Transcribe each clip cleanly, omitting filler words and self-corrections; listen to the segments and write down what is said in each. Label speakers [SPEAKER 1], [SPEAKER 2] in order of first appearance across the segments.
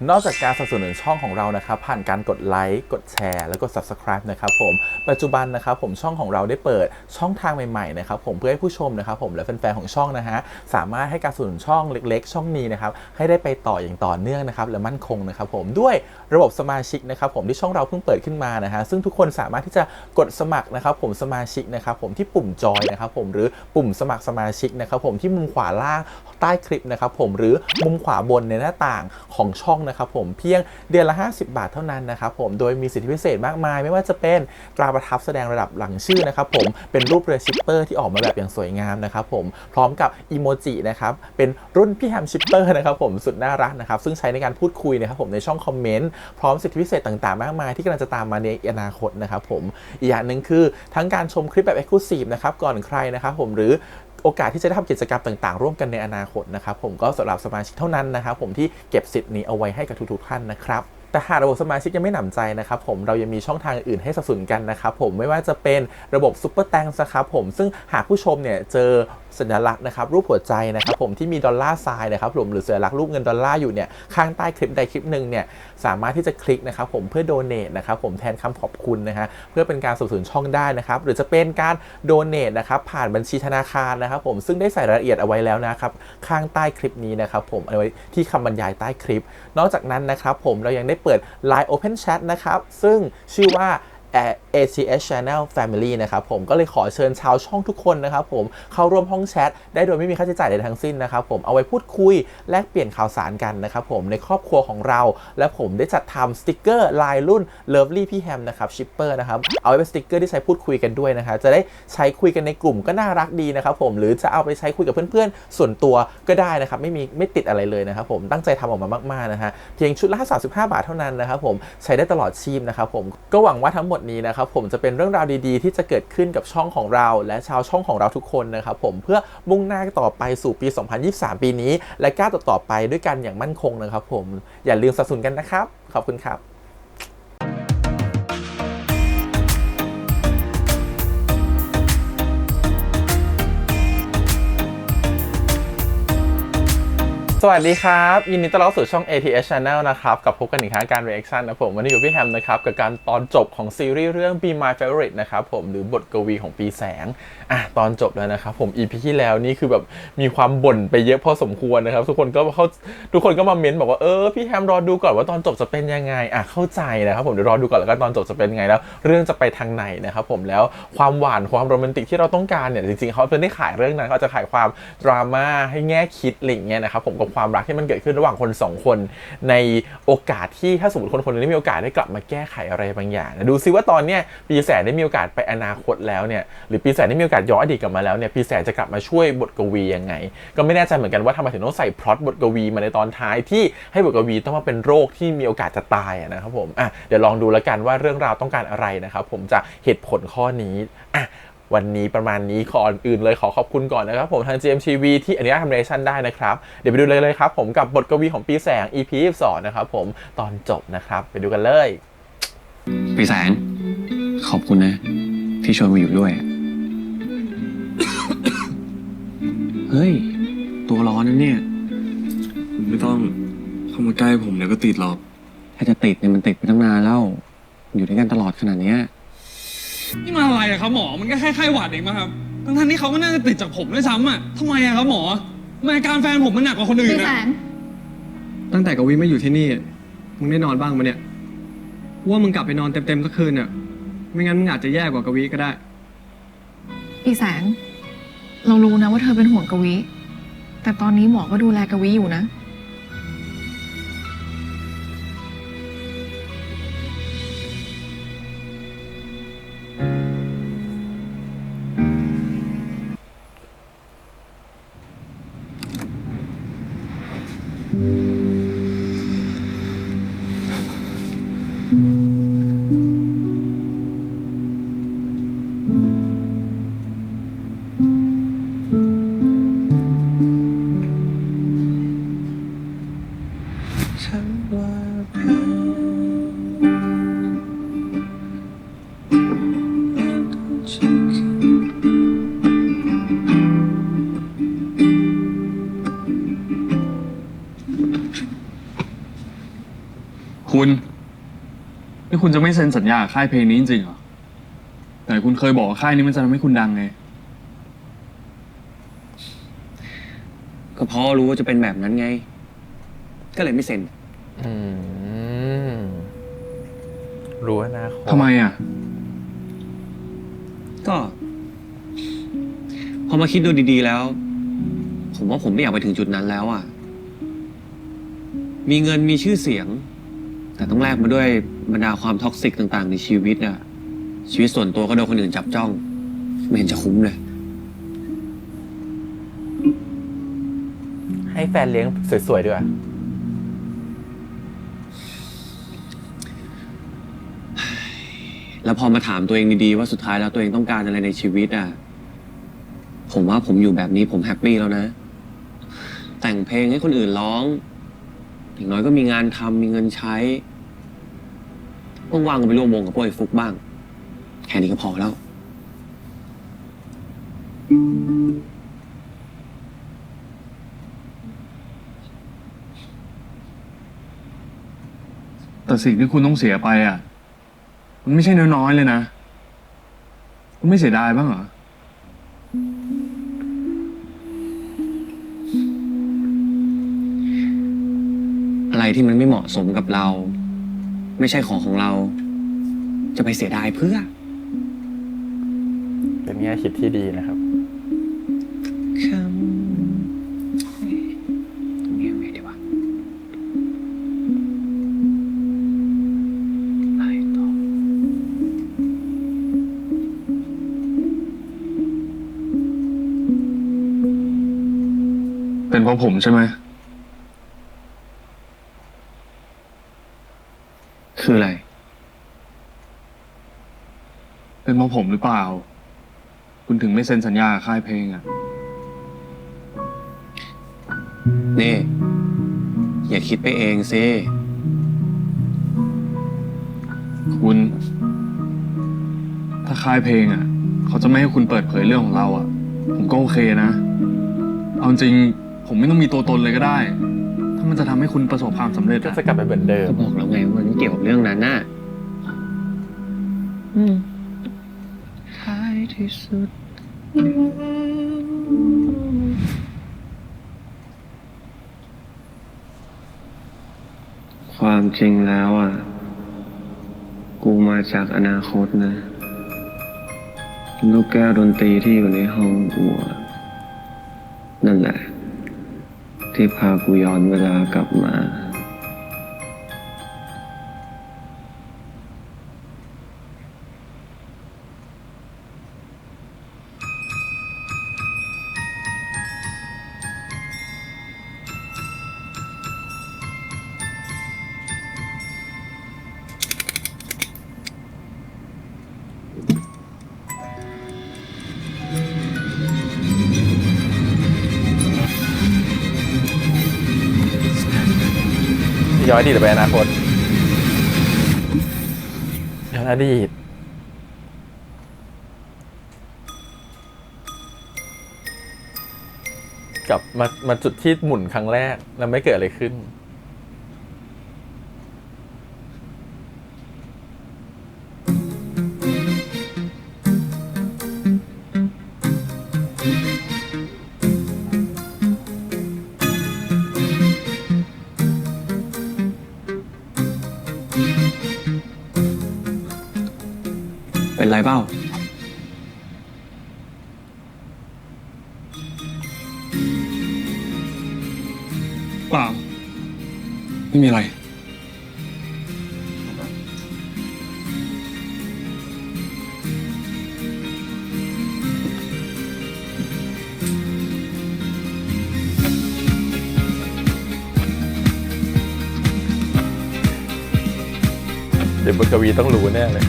[SPEAKER 1] นอกจากการสนับสนุนช่องของเรานะครับผ่านการกดไลค์กดแชร์แล้วก็ Subscribe นะครับผมปัจจุบันนะครับผมช่องของเราได้เปิดช่องทางใหม่ๆนะครับผมเพื่อให้ผู้ชมนะครับผมและแฟนๆของช่องนะฮะสามารถให้การสนับสนุนช่องเล็กๆช่องนี้นะครับให้ได้ไปต่ออย่างต่อเนื่องนะครับและมั่นคงนะครับผมด้วยระบบสมาชิกนะครับผมที่ช่องเราเพิ่งเปิดขึ้นมานะฮะซึ่งทุกคนสามารถที่จะกดสมัครนะครับผมสมาชิกนะครับผมที่ปุ่มจอยนะครับผมหรือปุ่มสมัครสมาชิกนะครับผมที่มุมขวาล่างใต้คลิปนะครับผมหรือมุมขวาบนในหน้าต่างของช่องนะครับผมเพียงเดือนละ50 บาทเท่านั้นนะครับผมโดยมีสิทธิพิเศษมากมายไม่ว่าจะเป็นตราประทับแสดงระดับหลังชื่อนะครับผมเป็นรูปเรือชิปเปอร์ที่ออกมาแบบอย่างสวยงามนะครับผมพร้อมกับอีโมจินะครับเป็นรุ่นพี่แฮมชิปเปอร์นะครับผมสุดน่ารักนะครับซึ่งใช้ในการพูดคุยนะครับผมในช่องคอมเมนต์พร้อมสิทธิพิเศษต่างๆมากมายที่กำลังจะตามมาในอนาคตนะครับผมอีกอย่างหนึ่งคือทั้งการชมคลิปแบบ Exclusive นะครับก่อนใครนะครับผมหรือโอกาสที่จะได้ทำกิจกรรมต่างๆร่วมกันในอนาคตนะครับผมก็สำหรับสมาชิกเท่านั้นนะครับผมที่เก็บสิทธิ์นี้เอาไว้ให้กับทุกๆท่านนะครับแต่หากระบบสมาชิกยังไม่หนำใจนะครับผมเรายังมีช่องทางอื่นให้สนับสนุนกันนะครับผมไม่ว่าจะเป็นระบบซุปเปอร์แตงนะครับผมซึ่งหากผู้ชมเนี่ยเจอสัญลักษณ์นะครับรูปหัวใจนะครับผมที่มีดอลลาร์ไซน์นะครับผมหรือสัญลักษณ์รูปเงินดอลลาร์อยู่เนี่ยข้างใต้คลิปใดคลิปหนึ่งเนี่ยสามารถที่จะคลิกนะครับผมเพื่อโดเนทนะครับผมแทนคำขอบคุณนะฮะเพื่อเป็นการสนับสนุนช่องได้นะครับหรือจะเป็นการโดเนทนะครับผ่านบัญชีธนาคารนะครับผมซึ่งได้ใส่รายละเอียดเอาไว้แล้วนะครับข้างใต้คลิปนี้นะครับผมเอาไว้ที่คำบรรยายใต้คลิปนอกจากนั้นนะครับผมเรายังได้เปิด Line Open Chat นะครับซึ่งชื่อว่า ATS Channel Family นะครับผมก็เลยขอเชิญชาวช่องทุกคนนะครับผมเข้าร่วมห้องแชทได้โดยไม่มีค่าใช้จ่ายใดทั้งสิ้นนะครับผมเอาไว้พูดคุยแลกเปลี่ยนข่าวสารกันนะครับผมในครอบครัวของเราและผมได้จัดทำสติกเกอร์ลายรุ่น Lovely พี่แฮมนะครับชิปเปอร์นะครับเอาไว้เป็นสติกเกอร์ที่ใช้พูดคุยกันด้วยนะครับจะได้ใช้คุยกันในกลุ่มก็น่ารักดีนะครับผมหรือจะเอาไปใช้คุยกับเพื่อนๆส่วนตัวก็ได้นะครับไม่ติดอะไรเลยนะครับผมตั้งใจทำออกมามากๆนะฮะเพียงชุดละ35 บาทเท่านั้นนะครับผมใช้ได้ตลอดชีพนะครับผมก็หวังว่าทั้งหมดนี้นะครับผมจะเป็นเรื่องราวดีๆที่จะเกิดขึ้นกับช่องของเราและชาวช่องของเราทุกคนนะครับผมเพื่อมุ่งหน้าต่อไปสู่ปี 2023 ปีนี้และก้าวต่อไปด้วยกันอย่างมั่นคงนะครับผมอย่าลืมสนับสนุนกันนะครับขอบคุณครับสวัสดีครับยินดีต้อนรับสู่ช่อง ATS Channel นะครับกับพบกันอีกครั้งการ reaction นะผมวันนี้อยู่พี่แฮมนะครับกับการตอนจบของซีรีส์เรื่อง Be My Favorite นะครับผมหรือบทกวีของปีแสงตอนจบแล้วนะครับผม EP ที่แล้วนี่คือแบบมีความบ่นไปเยอะพอสมควรนะครับทุกคนก็มาเม้นบอกว่าพี่แฮมรอดูก่อนว่าตอนจบจะเป็นยังไงเข้าใจนะครับผมเดี๋ยวรอดูก่อนแล้วกันตอนจบจะเป็นยังไงแล้วเรื่องจะไปทางไหนนะครับผมแล้วความหวานความโรแมนติกที่เราต้องการเนี่ยจริงๆเขาเป็นได้ขายเรื่องนั้นเขาจะขายความดราม่าให้แง่คิดอะไรอย่างเงี้ยนะครับผมความรักที่มันเกิดขึ้นระหว่างคน2คนในโอกาสที่ถ้าสมมติคนนึงได้มีโอกาสได้กลับมาแก้ไขอะไรบางอย่างดูซิว่าตอนเนี้ยปีแสนได้มีโอกาสไปอนาคตแล้วเนี่ยหรือปีแสนได้มีโอกาสย้อนอดีตกลับมาแล้วเนี่ยปีแสนจะกลับมาช่วยบทกวียังไงก็ไม่แน่ใจเหมือนกันว่าทำไมถึงต้องใส่พล็อตบทกวีมาในตอนท้ายที่ให้บทกวีต้องมาเป็นโรคที่มีโอกาสจะตายนะครับผมเดี๋ยวลองดูแล้วกันว่าเรื่องราวต้องการอะไรนะครับผมจากเหตุผลข้อนี้วันนี้ประมาณนี้ก่อนอื่นเลยขอขอบคุณก่อนนะครับผมทาง GMTV ที่อนุญาตทำเรชั่นได้นะครับเดี๋ยวไปดูเลยครับผมกับบทกวีของปีแสง EP 22นะครับผมตอนจบนะครับไปดูกันเลย
[SPEAKER 2] ปีแสงขอบคุณนะที่ชวนมาอยู่ด้วย เฮ้ยตัวร้อนนั่นเนี่ย
[SPEAKER 3] ไม่ต้องเข้ามาใกล้ผมเดี๋ยวก็ติดหรอก
[SPEAKER 2] ถ้าจะติดเนี่ยมันติดไปตั้งนานแล้วอยู่ด้วยกันตลอดขนาดนี้
[SPEAKER 3] นี่มาอะไรอะครับหมอมันก็แค่ไข้หวัดเองมั้งครับทั้งที่เขาก็น่าจะติดจากผมด้วยซ้ำอะทำไมอะครับหมออาการแฟนผมมันหนักกว่าคนอื่นนะตั้งแต่กวีไม่อยู่ที่นี่มึงได้นอนบ้างมั้ยเนี่ยว่ามึงกลับไปนอนเต็มๆสักคืนเนี่ยไม่งั้นมึงอาจจะแย่กว่ากวีก็ได้
[SPEAKER 4] พี่แสงเรารู้นะว่าเธอเป็นห่วงกวีแต่ตอนนี้หมอก็ดูแลกวีอยู่นะ
[SPEAKER 3] คุณนี่คุณจะไม่เซ็นสัญญากับค่ายเพลงนี้จริงๆเหรอแต่คุณเคยบอกว่าค่ายนี้มันจะทำให้คุณดังไง
[SPEAKER 2] ก็เพราะรู้ว่าจะเป็นแบบนั้นไง ก็เลยไม่เซ็น
[SPEAKER 1] อืมรู้อนาคต
[SPEAKER 3] ทำไมอ่ะ
[SPEAKER 2] ก็ พอมาคิดดูดีๆแล้ว ผมว่าผมไม่อยากไปถึงจุดนั้นแล้วอ่ะ มีเงินมีชื่อเสียง แต่ต้องแลกมาด้วยบรรดาความท็อกซิกต่างๆในชีวิตอ่ะ ชีวิตส่วนตัวก็โดนคนอื่นจับจ้อง ไม่เห็นจะคุ้มเลย
[SPEAKER 1] ให้แฟนเลี้ยงสวยๆด้วย
[SPEAKER 2] แล้วพอมาถามตัวเองดีๆว่าสุดท้ายแล้วตัวเองต้องการอะไรในชีวิตอ่ะ ผมว่าผมอยู่แบบนี้ผมแฮปปี้แล้วนะ แต่งเพลงให้คนอื่นร้อง อย่างน้อยก็มีงานทำมีเงินใช้ว่างๆก็ไปร่วมวงกับพวกไอ้ฟุกบ้าง แค่นี้ก็พอแล้ว
[SPEAKER 3] แต่สิ่งที่คุณต้องเสียไปอ่ะ มันไม่ใช่น้อยๆเลยนะ คุณไม่เสียดายบ้างเหรอ
[SPEAKER 2] อะไรที่มันไม่เหมาะสมกับเรา ไม่ใช่ของเรา จะไปเสียดายเพื่อ
[SPEAKER 1] เป็นแง่คิดที่ดีนะครับ
[SPEAKER 2] คำเงี้ยไงดีวะอะไรต่อ
[SPEAKER 3] เป็นเพราะผมใช่ไหม
[SPEAKER 2] คืออะไร
[SPEAKER 3] เป็นเพราะผมหรือเปล่า คุณถึงไม่เซ็นสัญญากับค่ายเพลงอ่ะ
[SPEAKER 2] นี่ อย่าคิดไปเองสิ
[SPEAKER 3] คุณ ถ้าค่ายเพลงอ่ะ เขาจะไม่ให้คุณเปิดเผยเรื่องของเราอ่ะ ผมก็โอเคนะ เอาจริงผมไม่ต้องมีตัวตนเลยก็ได้ ถ้ามันจะทำให้คุณประสบความสำเร็จ
[SPEAKER 1] ก็
[SPEAKER 3] อะ
[SPEAKER 1] จะกลับไปเหมือนเดิม
[SPEAKER 2] ก็บอกแล้วไงว่ามันไม่เกี่ยวกับเรื่องนั้นน่ะท้ายที่สุด ความจริงแล้วอ่ะ กูมาจากอนาคตนะลูกแก้วดนตรีที่อยู่ในห้องกูอะนั่นแหละ ที่พากูย้อนเวลากลับมา
[SPEAKER 1] ย้อนอดีตหรือไปอนาคตย้อนอดีตกลับมาจุดที่หมุนครั้งแรกแล้วไม่เกิดอะไรขึ้น
[SPEAKER 2] เป็นไรเปล่า
[SPEAKER 3] เปล่า ไม่มีอะไร
[SPEAKER 1] เดี๋ยวบุญกวีต้องรู้แน่เลย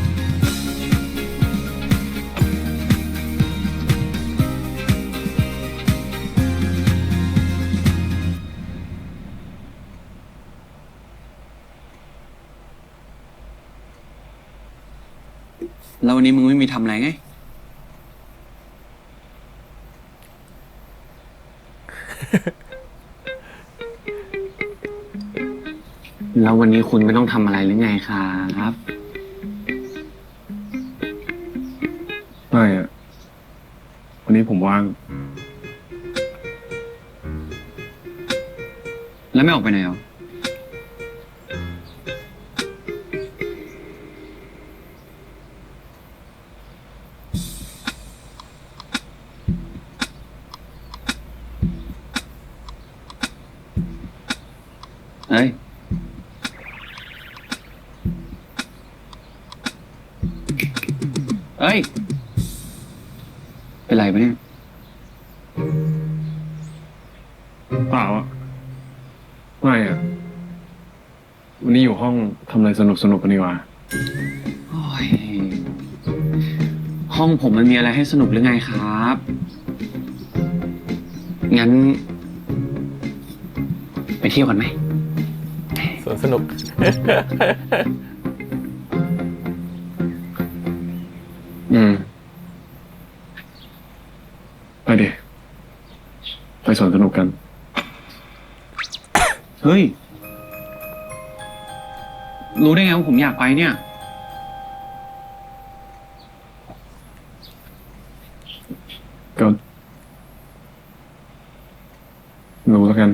[SPEAKER 2] แล้ววันนี้มึงไม่มีทำอะไรไง ร แล้ววันนี้คุณไม่ต้องทำอะไรหรือไงครับ
[SPEAKER 3] ไม่อะวันนี้ผมว่าง
[SPEAKER 2] แล้วไม่ออกไปไหนหรอ เฮ้ย เฮ้ย เป็นไรปะเนี่ย
[SPEAKER 3] เปล่าอะไม่อะวันนี้อยู่ห้องทำอะไรสนุกกันดีกว่า
[SPEAKER 2] โอ้ย ห้องผมมันมีอะไรให้สนุกหรือไงครับ งั้น ไปเที่ยวกันไหม
[SPEAKER 1] สวนสนุก
[SPEAKER 3] ไปดิไปสวนสนุกกัน
[SPEAKER 2] เฮ้ย รู้ได้ไงว่าผมอยากไปเนี่ย
[SPEAKER 3] ก็รู้แล้วกัน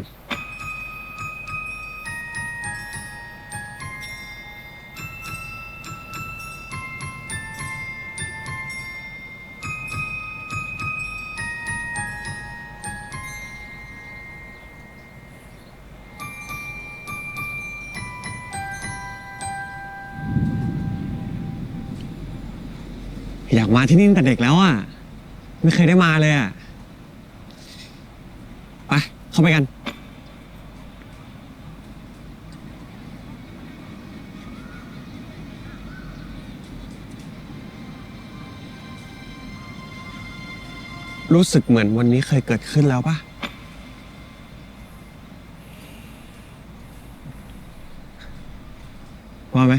[SPEAKER 2] อยากมาที่นี่ตั้งแต่เด็กแล้วอ่ะ ไม่เคยได้มาเลยอ่ะ ไป เข้าไปกัน รู้สึกเหมือนวันนี้เคยเกิดขึ้นแล้วป่ะ ว่าไหม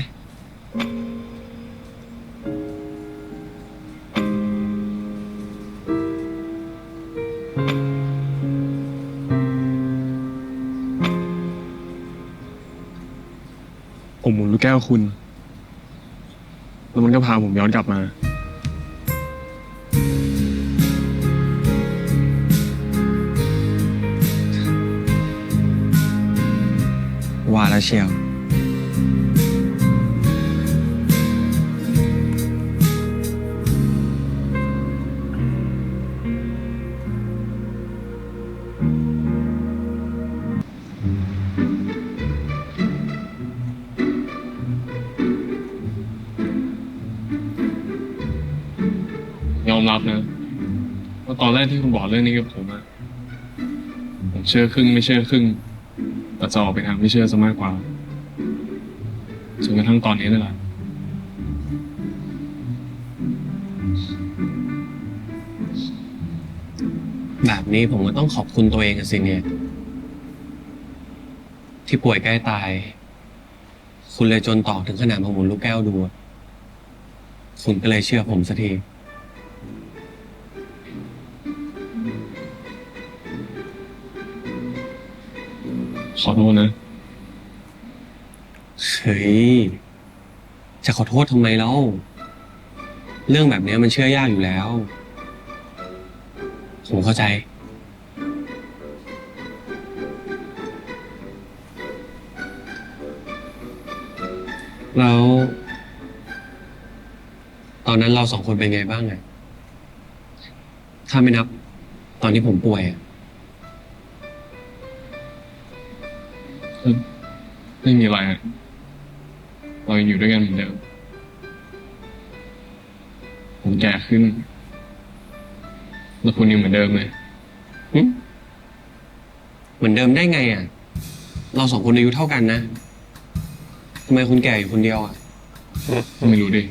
[SPEAKER 3] ผมหมุนลูกแก้วคุณ แล้วมันก็พาผมย้อนกลับมา
[SPEAKER 2] ว่าแล้วเชียว
[SPEAKER 3] ยอมรับนะว่าตอนแรกที่คุณบอกเรื่องนี้กับผมอะผมเชื่อครึ่งไม่เชื่อครึ่งแต่จะออกไปทางไม่เชื่อซะมากกว่าจนกระทั่งตอนนี้นี่แหละ
[SPEAKER 2] แบบนี้ผมก็ต้องขอบคุณตัวเองอะสิเนี่ย ที่ป่วยใกล้ตาย คุณเลยจนต่อถึงขนาดมาหมุนลูกแก้วดูอะคุณก็เลยเชื่อผมสักที
[SPEAKER 3] ขอโทษนะ
[SPEAKER 2] เฮ้ย จะขอโทษทำไมเล่า เรื่องแบบนี้มันเชื่อยากอยู่แล้ว ผมเข้าใจ แล้ว ตอนนั้นเราสองคนเป็นไงบ้างอะถ้าไม่นับ ตอนที่ผมป่วยอะ
[SPEAKER 3] ไม่มีอะไรอะเรายังอยู่ด้วยกันเหมือนเดิม ผมแก่ขึ้น แล้วคุณยังเหมือนเดิมเลย
[SPEAKER 2] เหมือนเดิมได้ไงอะเราสองคนอายุเท่ากันนะทำไมคุณแก่อยู่คนเดียวอะ
[SPEAKER 3] ไม่รู้ดิ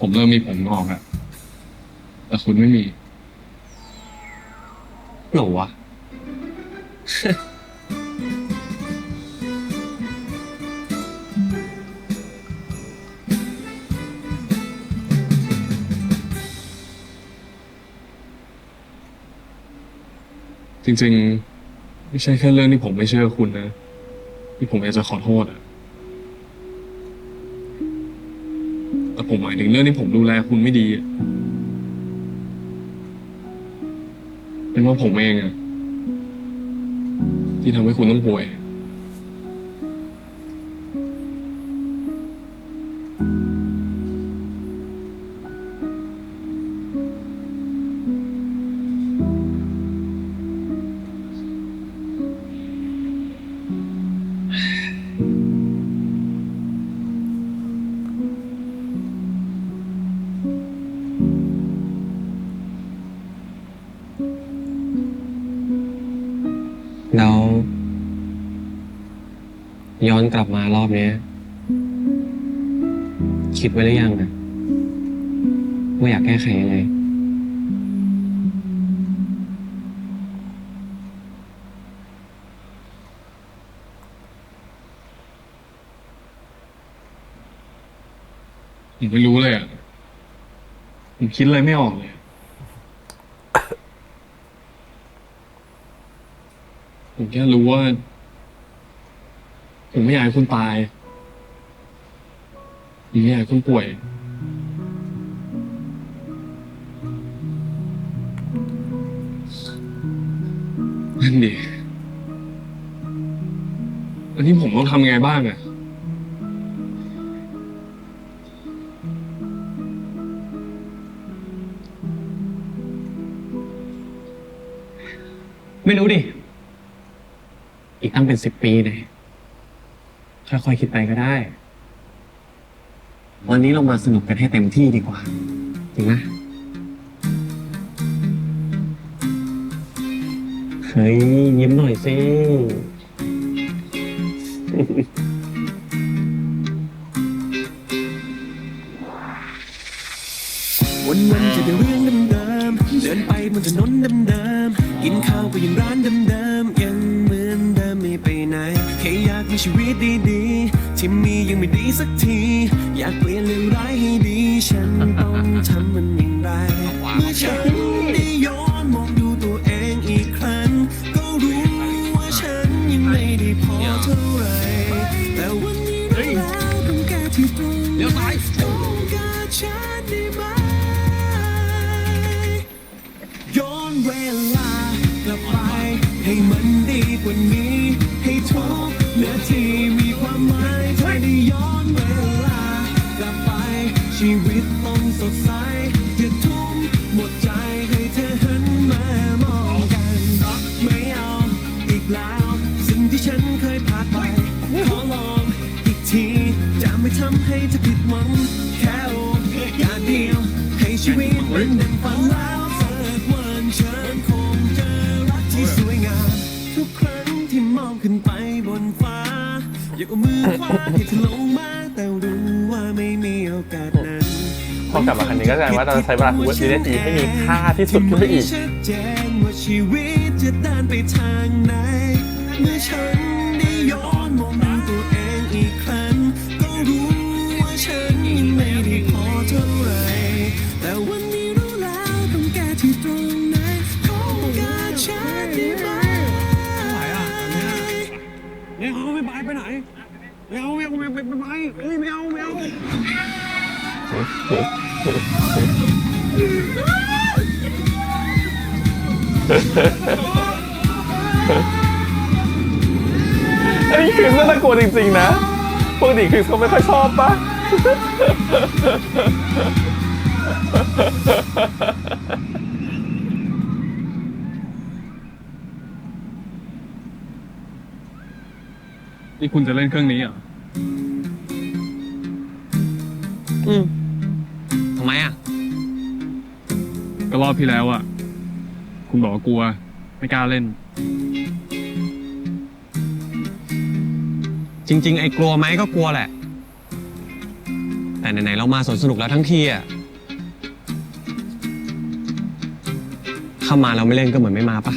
[SPEAKER 3] ผมเริ่มมีผมงอกอะแต่คุณไม่มี
[SPEAKER 2] หรอวะ
[SPEAKER 3] จริงๆ ไม่ใช่แค่เรื่องที่ผมไม่เชื่อคุณนะ ที่ผมอยากจะขอโทษอะแต่ผมหมายถึงเรื่องที่ผมดูแลคุณไม่ดีอะเป็นว่าผมเองอะที่ทำให้คุณต้องป่วย
[SPEAKER 2] แล้วย้อนกลับมารอบนี้คิดไว้หรือยังอะว่าอยากแก้ไขยังไง
[SPEAKER 3] ผมไม่รู้เลยอ่ะ ผมคิดอะไรไม่ออกเลย ผมแค่รู้ว่า ผมไม่อยากให้คุณตายผมไม่อยากให้คุณป่วยนั่นดิแล้วนี่ผมต้องทำไงบ้างอ่ะ
[SPEAKER 2] ไม่รู้ดิ อีกตั้งเป็น10 ปีเลยค่อยๆคิดไปก็ได้ วันนี้เรามาสนุกกันให้เต็มที่ดีกว่า จริงไหมเฮ้ย ยิ้มหน่อยสิ
[SPEAKER 5] วันวันจะได้เรื่องเดิมๆเดินไปบนถนนเดิมๆกินข้าวก็ยังร้านเดิมๆยังเหมือนเดิมไม่ไปไหนแค่อยากมีชีวิตดีๆที่มียังไม่ดีสักทีอยากเปลี่ยนเรื่องร้ายให้ดีฉันต้องทำมันอย่างไรเมื่อฉันได้ย้อนมองดูตัวเองอีกครั้งก็รู้ว่าฉันยังไม่ได้พอเท่าไหร่แต่วันนี้รู้แล้วต้องแก้ที่ตรงไหนต้องการฉันได้ไหม ย้อนเวลากลับไปให้มันดีกว่านี้ ให้ทุกนาทีมีความหมายถ้าได้ย้อนเวลากลับไปชีวิตต้องสดใสอย่าทุ่มหมดใจให้เธอหันมามองกันไม่เอาอีกแล้วสิ่งที่ฉันเคยพลาดไปขอลองอีกทีจะไม่ทำให้เธอผิดหวังแค่โอกาสเดียวให้ชีวิตมันดังฝันแล้ววันฉันคงเจอรักที่สวยงามทุกครั้งที่มองขึ้นไปบนฟ้าอยากเอามือคว้าให้เธอลงมาแต่รู้ว่าไม่มีโอกาสนั้น
[SPEAKER 1] พอกลับมาครั้งนี้ก็แสดงว่าเราจะใช้เวลาทุกวินาทีให้มีค่าที่สุดขึ้นไปอีก
[SPEAKER 5] ชัดเจนว่าชีวิตจะเดินไปทางไหนเมื่อฉันได้ย้อนมองดูตัวเองอีกครั้งก็รู้ว่าฉันยังไม่ได้พอเท่าไหร่แต่วันนี้รู้แล้วต้องแก้ที่ตรงไหนต้องการฉันได้ไหม
[SPEAKER 3] ไม่เอาไม่ไปไหนไม่เอาไม่ไปเฮ้ยไม่เอา
[SPEAKER 1] อันนี้คือน่ากลัวจริงๆนะปกติคือเขาไม่ค่อยชอบปะ
[SPEAKER 3] นี่คุณจะเล่นเครื่องนี้เหรอ
[SPEAKER 2] ทำไมอ่ะ
[SPEAKER 3] ก็รอบที่แล้วอ่ะ คุณบอกว่ากลัว ไม่กล้าเล่น
[SPEAKER 2] จริง ๆ ไอ้กลัวไหมก็กลัวแหละ แต่ไหนๆเรามาสนุกแล้วทั้งทีอ่ะเข้ามาเราไม่เล่นก็เหมือนไม่มาปะ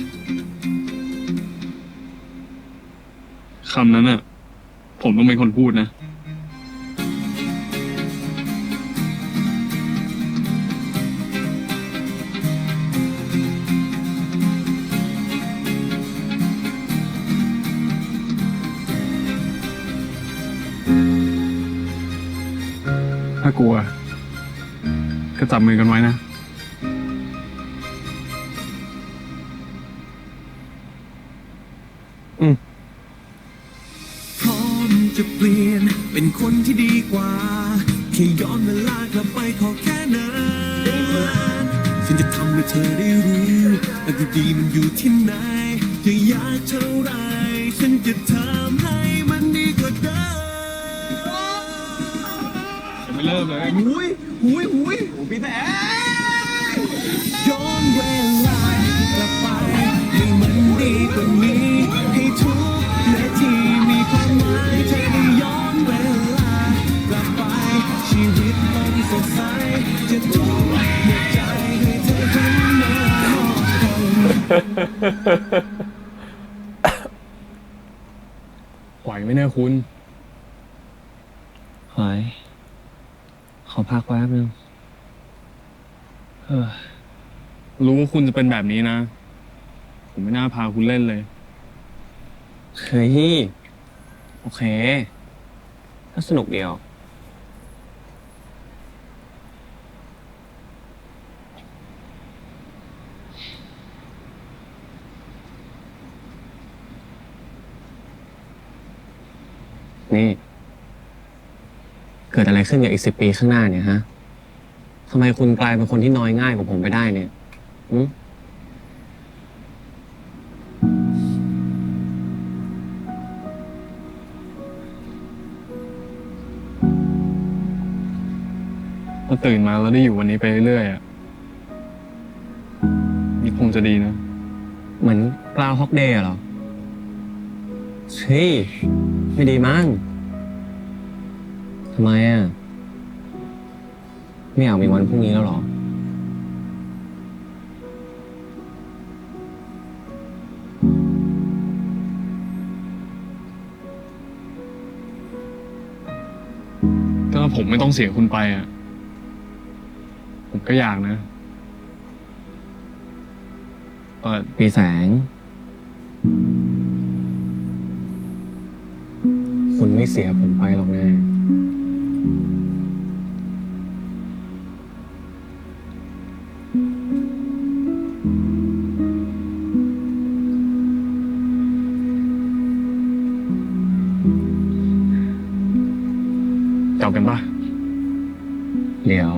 [SPEAKER 3] คำนั้นอ่ะ ผมต้องเป็นคนพูดนะ ถ้ากลัว ก็จับมือกันไว้นะ
[SPEAKER 5] พร้อมจะเปลี่ยนเป็นคนที่ดีกว่าแค่ย้อนเวลากลับไปขอแค่นั้นฉันจะทำให้เธอได้รู้ว่าดีๆมันอยู่ที่ไหนจะอยากเท่าไรฉันจะทำให้มันดีกว่าเดิม
[SPEAKER 3] จะไม่เริ่มเลย
[SPEAKER 5] พี่แต่ย้อนเวลากลับไปให้มันดีกว่านี้ให้ทุกนาทีมีความหมายเธอได้ย้อนเวลากลับไปชีวิตมันสดใสจะทุกหัวใจให้เธอหันมามองกัน
[SPEAKER 3] ไหวไหมเนี่ยคุณ
[SPEAKER 2] หาย ขอพักแป๊บนึง
[SPEAKER 3] รู้ว่าคุณจะเป็นแบบนี้นะ ผมไม่น่าพาคุณเล่นเลย
[SPEAKER 2] เฮ้ย โอเค ก็สนุกเดียว นี่ เกิดอะไรขึ้นกับอีก10 ปีข้างหน้าเนี่ยฮะ ทำไมคุณกลายเป็นคนที่น้อยง่ายกว่าผมไปได้เนี่ยอืม
[SPEAKER 3] ถ้าตื่นมาแล้วได้อยู่วันนี้ไปเรื่อยๆอ่ะนี่คงจะดีนะ
[SPEAKER 2] เหมือนกลาวฮอกเดย์เหรอเฮ้ยไม่ดีมั้งทำไมอ่ะ ไม่อยากมีวันพรุ่งนี้แล้วเหรอ
[SPEAKER 3] ถ้าผมไม่ต้องเสียคุณไปอ่ะ ผมก็อยากนะแต่
[SPEAKER 2] ปีแสง คุณไม่เสียผมไปหรอกนะ
[SPEAKER 3] เก่ากันปะ
[SPEAKER 2] เดี๋ยว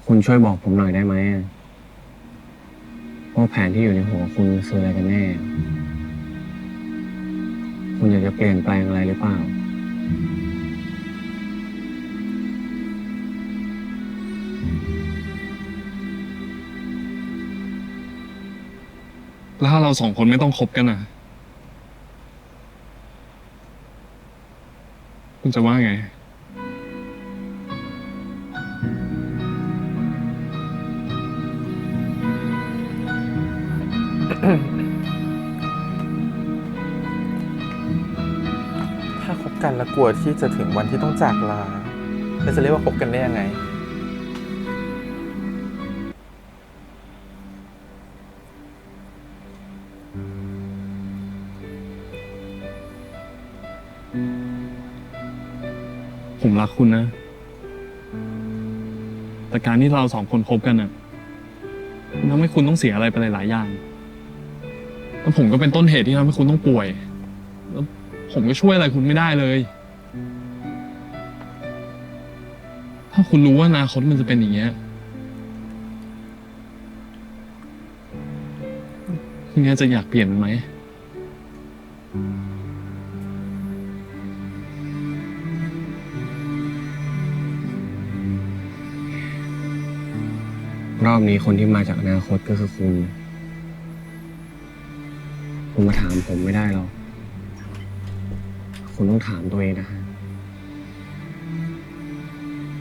[SPEAKER 2] คุณช่วยบอกผมหน่อยได้ไหมว่าแผนที่อยู่ในหัวคุณคืออะไรกันแน่ คุณอยากจะเปลี่ยนแปลงอะไรหรือเปล่า
[SPEAKER 3] แล้วถ้าเราสองคนไม่ต้องคบกันอ่ะ คุณจะว่าไง
[SPEAKER 1] ถ้าคบกันแล้วกลัวที่จะถึงวันที่ต้องจากลาแล้วจะเรียกว่าคบกันได้ยังไง
[SPEAKER 3] ผมรักคุณนะ แต่การที่เราสองคนคบกันอ่ะมันทำให้คุณต้องเสียอะไรไปหลายๆอย่าง แล้วผมก็เป็นต้นเหตุที่ทำให้คุณต้องป่วย แล้วผมก็ช่วยอะไรคุณไม่ได้เลย ถ้าคุณรู้ว่าอนาคตมันจะเป็นอย่างเงี้ยคุณเนี่ยจะอยากเปลี่ยนมันไหม
[SPEAKER 2] รอบนี้คนที่มาจากอนาคตก็คือคุณ คุณมาถามผมไม่ได้หรอก คุณต้องถามตัวเองนะฮะ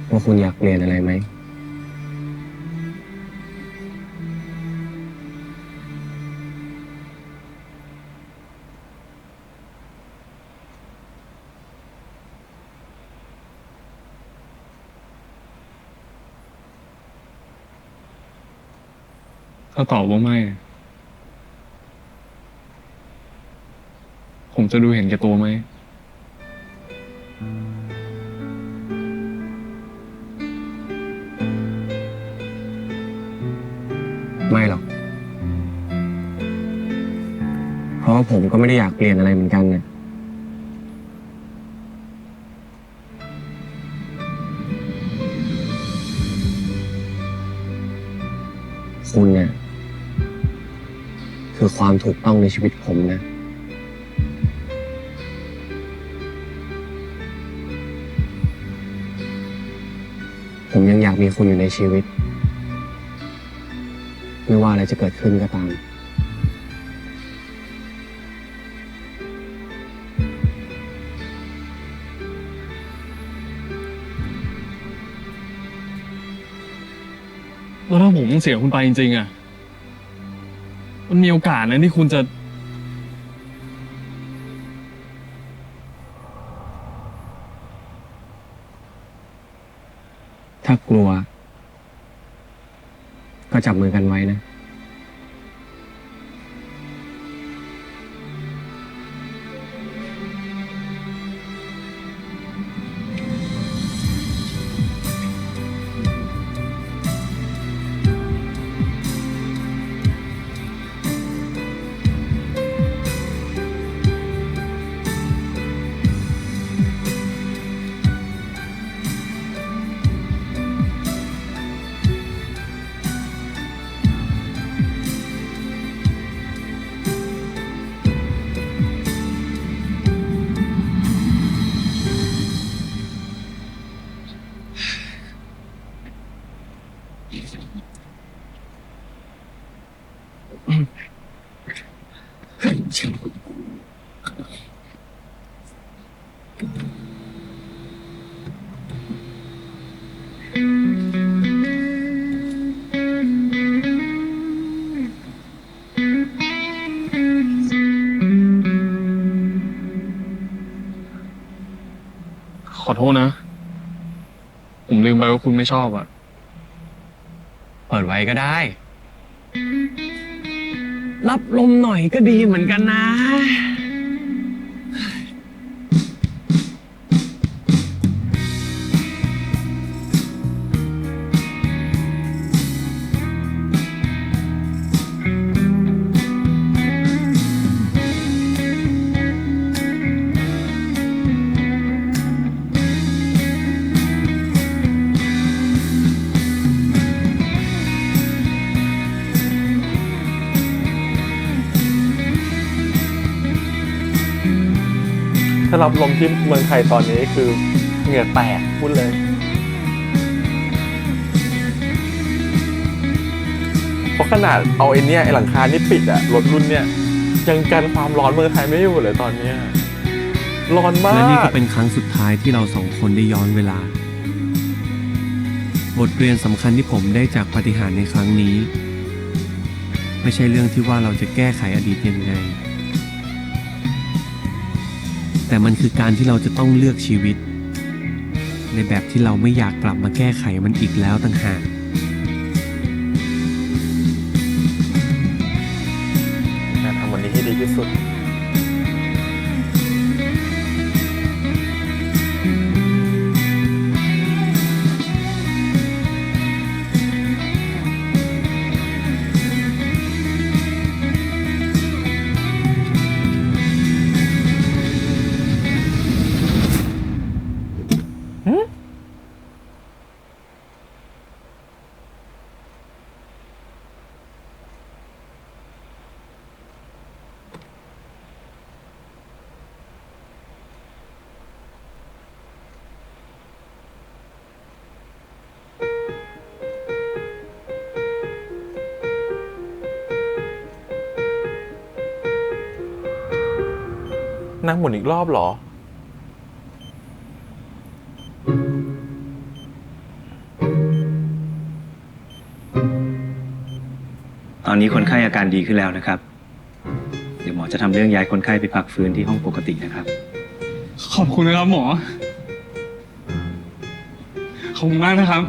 [SPEAKER 2] ว่าคุณอยากเปลี่ยนอะไรไหม
[SPEAKER 3] ถ้าตอบว่าไม่ ผมจะดูเห็นแก่ตัวไหม
[SPEAKER 2] ไม่หรอก เพราะว่าผมก็ไม่ได้อยากเปลี่ยนอะไรเหมือนกันนะคุณเนี่ยคือความถูกต้องในชีวิตผมนะ ผมยังอยากมีคุณอยู่ในชีวิต ไม่ว่าอะไรจะเกิดขึ้นก็ตาม
[SPEAKER 3] แล้วถ้าผมต้องเสียคุณไปจริงๆอ่ะ มันมีโอกาสนะที่คุณจะ
[SPEAKER 2] ถ้ากลัว ก็จับมือกันไว้นะ
[SPEAKER 3] ขอโทษนะ ผมลืมไปว่าคุณไม่ชอบอ่ะ
[SPEAKER 2] เปิดไว้ก็ได้ รับลมหน่อยก็ดีเหมือนกันนะ
[SPEAKER 1] ถ้ารับลมที่เมืองไทยตอนนี้คือเหงื่อแตกพูดเลย เพราะขนาดเอาไอ้เนี่ยไอ้หลังคานี่ปิดอะรถรุ่นเนี่ยยังกันความร้อนเมืองไทยไม่อยู่เลยตอนเนี้ยร้อนมาก
[SPEAKER 2] และนี่ก็เป็นครั้งสุดท้ายที่เราสองคนได้ย้อนเวลา บทเรียนสำคัญที่ผมได้จากปาฏิหาริย์ในครั้งนี้ ไม่ใช่เรื่องที่ว่าเราจะแก้ไขอดีตยังไง แต่มันคือการที่เราจะต้องเลือกชีวิต ในแบบที่เราไม่อยากกลับมาแก้ไขมันอีกแล้วต่างหาก
[SPEAKER 1] การทำวันนี้ให้ดีที่สุด นั่งหมุนอีกรอบเหรอ
[SPEAKER 6] ตอนนี้คนไข้อาการดีขึ้นแล้วนะครับ เดี๋ยวหมอจะทำเรื่องย้ายคนไข้ไปพักฟื้นที่ห้องปกตินะครับ
[SPEAKER 3] ขอบคุณนะครับหมอ ขอบคุณมากนะครับ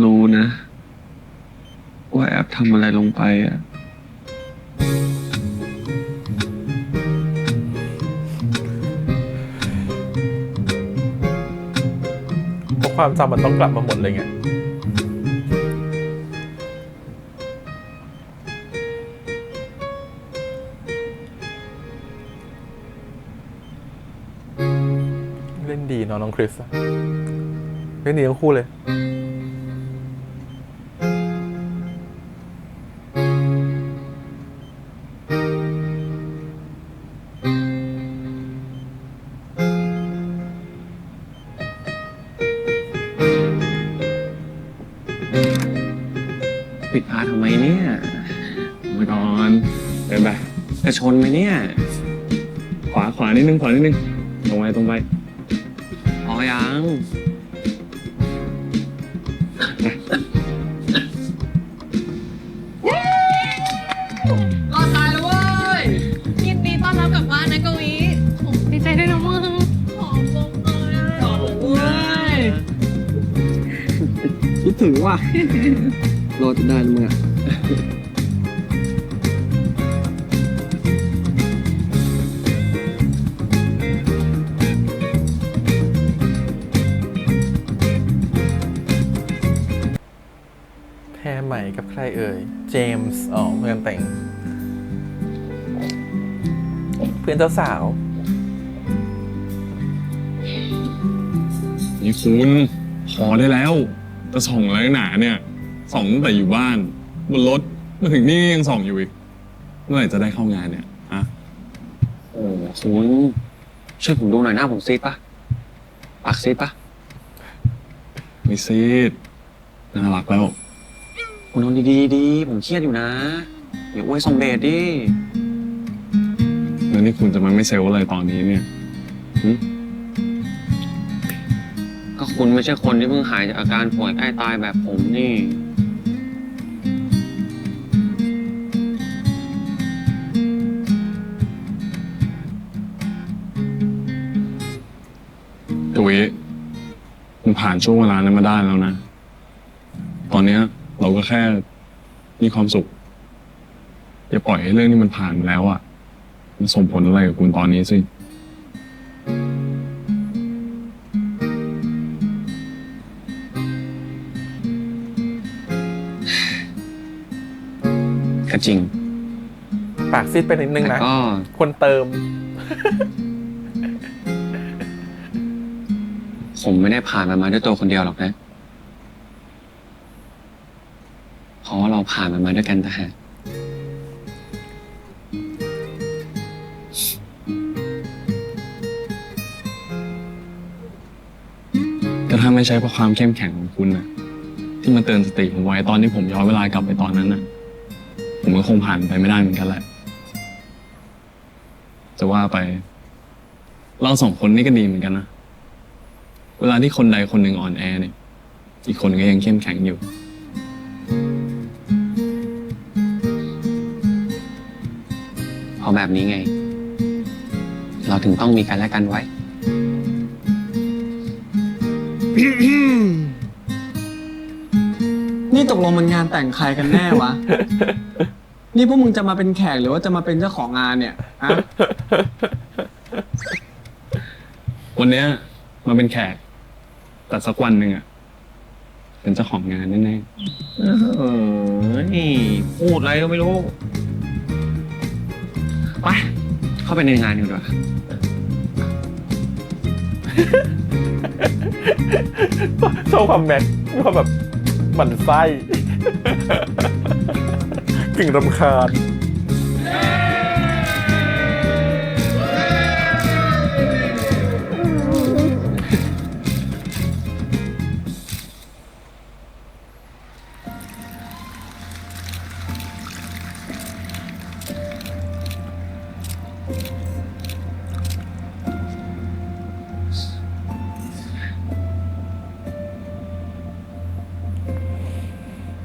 [SPEAKER 3] รู้นะ ว่าแอบทำอะไรลงไปอ่ะ
[SPEAKER 1] เพราะความจำมันต้องกลับมาหมดเลยไงเล่นดีเนาะน้องคริสอะเล่นดีทั้งคู่เลย
[SPEAKER 2] ปิดพาทำไมเนี่ย
[SPEAKER 3] มาก่อนเดินไป
[SPEAKER 2] จะชนไหมเนี่ย
[SPEAKER 3] ขวานิดนึงตรงไป
[SPEAKER 2] พอยัง
[SPEAKER 4] ยินดีต้อนรับกลับบ้านนะกวีโอ้ดีใจด้วยนะมึงหอมลงเลย
[SPEAKER 3] คิดถึงว่ะ รอจนได้นะมึงอ่ะ
[SPEAKER 1] แพรใหม่กับใครเอ่ย เจมส์ อ๋อ เพื่อนแต่ง เพื่อนเจ้าสาว
[SPEAKER 3] นี่คุณพอได้แล้ว จะส่องอะไรหนาเนี่ย ส่องตั้งแต่อยู่บ้าน บนรถมาถึงนี่ยังส่องอยู่อีก เมื่อไหร่จะได้เข้างานเนี่ยอะ
[SPEAKER 2] โอ้คุณช่วยผมดูหน่อยหน้าผมซีดปะปากซีดปะ
[SPEAKER 3] ไม่ซีดน่ารักแล้ว
[SPEAKER 2] คุณนอนดีผมเครียดอยู่นะอย่าอวยส่งเดชดิ
[SPEAKER 3] แล้วนี่คุณจะมาไม่เซลอะไรตอนนี้เนี่ย
[SPEAKER 2] ก็คุณไม่ใช่คนที่เพิ่งหายจากอาการป่วยใกล้ตายแบบผมนี่
[SPEAKER 3] กวีมันผ่านช่วงเวลานั้นมาได้แล้วนะ ตอนเนี้ยเราก็แค่มีความสุข อย่าปล่อยให้เรื่องนี้มันผ่านไปแล้วอ่ะ มันส่งผลอะไรกับคุณตอนนี้สิ
[SPEAKER 2] ก็จริง
[SPEAKER 1] ปากซีดไปนิดนึง
[SPEAKER 2] แต่
[SPEAKER 1] นะ
[SPEAKER 2] ก็
[SPEAKER 1] คนเติม
[SPEAKER 2] ผมไม่ได้ผ่านมันมาด้วยตัวคนเดียวหรอกนะ เพราะว่าเราผ่านมันมาด้วยกันต่างหาก
[SPEAKER 3] ก็ถ้าไม่ใช่เพราะความเข้มแข็งของคุณนะที่มาเตือนสติผมไว้ตอนที่ผมย้อนเวลากลับไปตอนนั้นน่ะ ผมก็คงผ่านไปไม่ได้เหมือนกันแหละ จะว่าไป เราสองคนนี่ก็ดีเหมือนกันนะ เวลาที่คนใดคนหนึ่งอ่อนแอเนี่ย อีกคนก็ยังเข้มแข็งอยู่
[SPEAKER 2] เพราะแบบนี้ไง เราถึงต้องมีกันและกันไว้
[SPEAKER 7] นี่ตกลงมันงานแต่งใครกันแน่วะ นี่พวกมึงจะมาเป็นแขกหรือว่าจะมาเป็นเจ้าของงานเนี่ยฮะ
[SPEAKER 3] วันเนี้ยมาเป็นแขก แต่สักวันหนึ่งอ่ะ เป็นเจ้าของงานแน่
[SPEAKER 2] นี่พูดอะไรก็ไม่รู้ ไป เข้าไปในงานดีกว่า
[SPEAKER 1] ชอบความแม็กมีความแบบหมั่นไส้ กึ่งรำคาญ
[SPEAKER 3] ๆ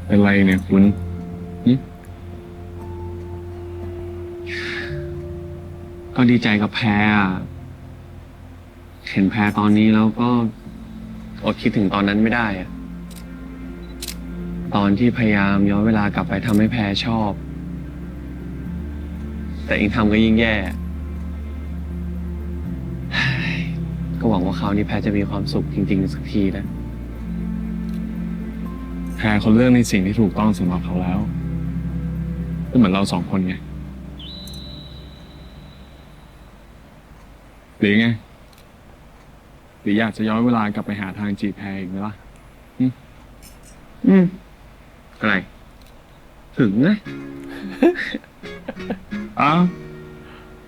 [SPEAKER 3] เป็นไรเนี่ยคุณ
[SPEAKER 2] ก็ดีใจกับแพรอะเห็นแพรตอนนี้แล้วก็อดคิดถึงตอนนั้นไม่ได้อะ ตอนที่พยายามย้อนเวลากลับไปทำให้แพรชอบ แต่ยิ่งทำก็ยิ่งแย่ ก็หวังว่าคราวนี้แพรจะมีความสุขจริงๆสักทีนะ
[SPEAKER 3] แพรเขาเลือกในสิ่งที่ถูกต้องสำหรับเขาแล้วก็เหมือนเราสองคนไงหรือไงหรืออยากจะย้อนเวลากลับไปหาทางจีบแพรอีกไหมล่ะ
[SPEAKER 2] อะไร ถึงนะ
[SPEAKER 3] อ้าว